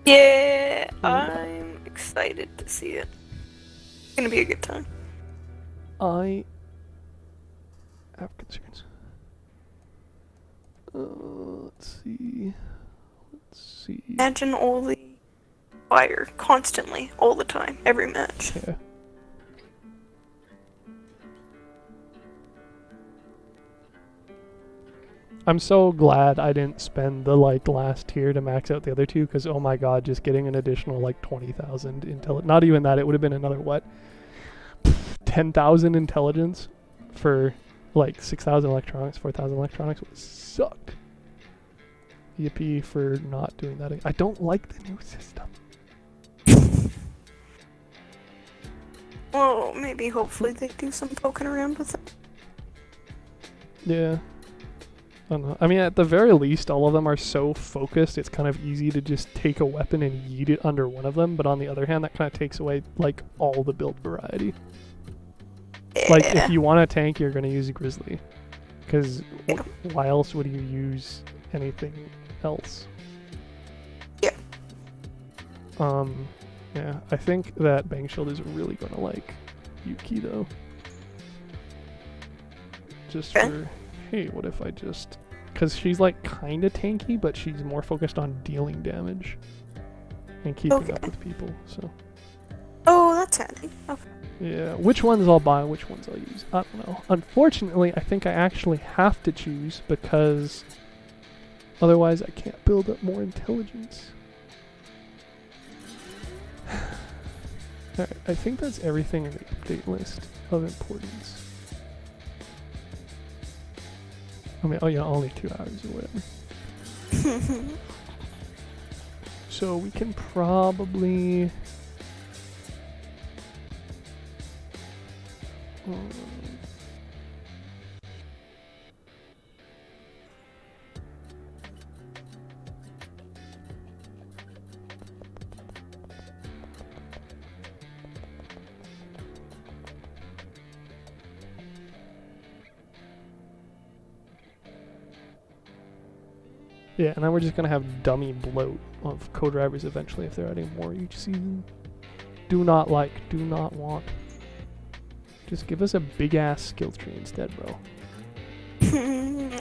Yeah, I'm excited to see it. It's gonna be a good time. I have concerns. Let's see. Imagine all the fire constantly, all the time, every match. Yeah. I'm so glad I didn't spend the last tier to max out the other two, because oh my god, just getting an additional 20,000 intel. Not even that, it would have been another what? 10,000 intelligence for 6,000 electronics, 4,000 electronics would suck. Yippee for not doing that. I don't like the new system. Well, maybe hopefully they do some poking around with it. Yeah. I don't know. I mean, at the very least, all of them are so focused, it's kind of easy to just take a weapon and yeet it under one of them, but on the other hand, that kind of takes away, all the build variety. Yeah. If you want a tank, you're going to use Grizzly. Because why else would you use anything else? Yeah. Yeah, I think that Bang Shield is really going to like Yuki, though. Just for... Hey, what if I just... Because she's kind of tanky, but she's more focused on dealing damage. And keeping up with people, so... Oh, that's handy. Okay. Yeah, which ones I'll buy, which ones I'll use, I don't know. Unfortunately, I think I actually have to choose, because... Otherwise, I can't build up more intelligence. Alright, I think that's everything in the update list of importance. I mean, oh yeah, only 2 hours or whatever. So we can probably... Yeah, and then we're just gonna have dummy bloat of co-drivers eventually if they're adding more each season. Do not want. Just give us a big ass skill tree instead, bro.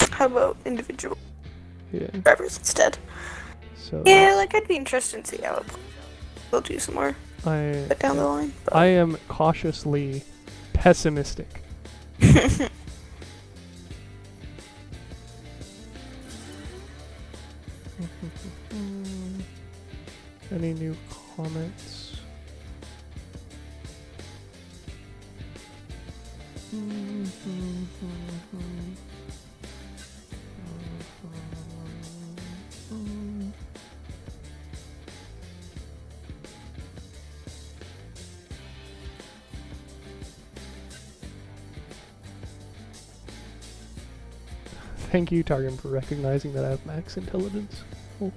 How about individual drivers instead? So yeah, I'd be interested to see how they'll do some more down the line. But. I am cautiously pessimistic. Any new comments? Thank you, Targum, for recognizing that I have max intelligence. Oh.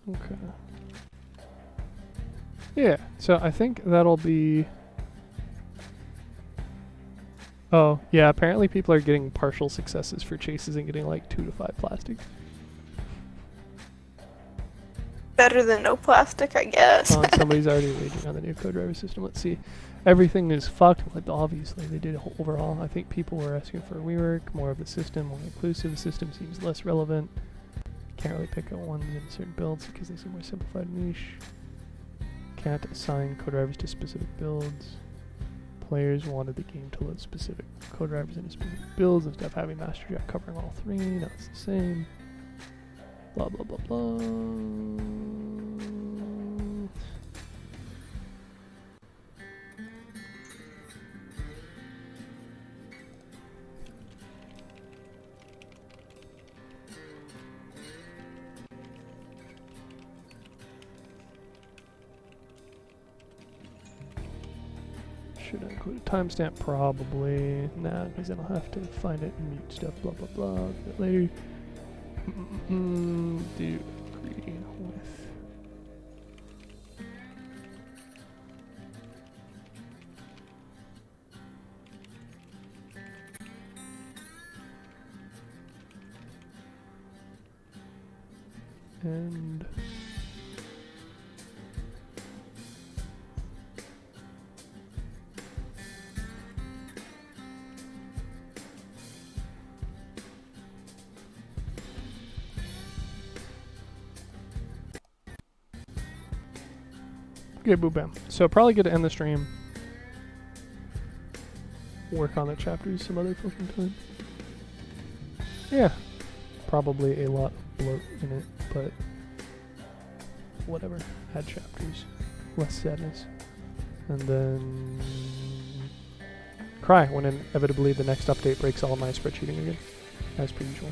Okay. Yeah, so I think that'll be... Oh, yeah, apparently people are getting partial successes for chases and getting like 2 to 5 plastic. Better than no plastic, I guess. Somebody's already raging on the new Codriver system. Let's see. Everything is fucked, but obviously they did overall. I think people were asking for rework, more of the system, more inclusive. The system seems less relevant. Can't really pick out ones in certain builds because they seem more simplified niche. Can't assign Codrivers to specific builds. Players wanted the game to load specific Codrivers into specific builds instead of having Master Jack covering all 3. Now it's the same. Blah blah blah blah. Should I include a timestamp? Probably. Nah, because then I'll have to find it and mute stuff. Blah blah blah. A bit later. Do agree with. And okay, boom, bam. So probably good to end the stream. Work on the chapters some other fucking time. Yeah, probably a lot of bloat in it, but whatever. Add chapters, less sadness, and then cry when inevitably the next update breaks all my spreadsheeting again, as per usual.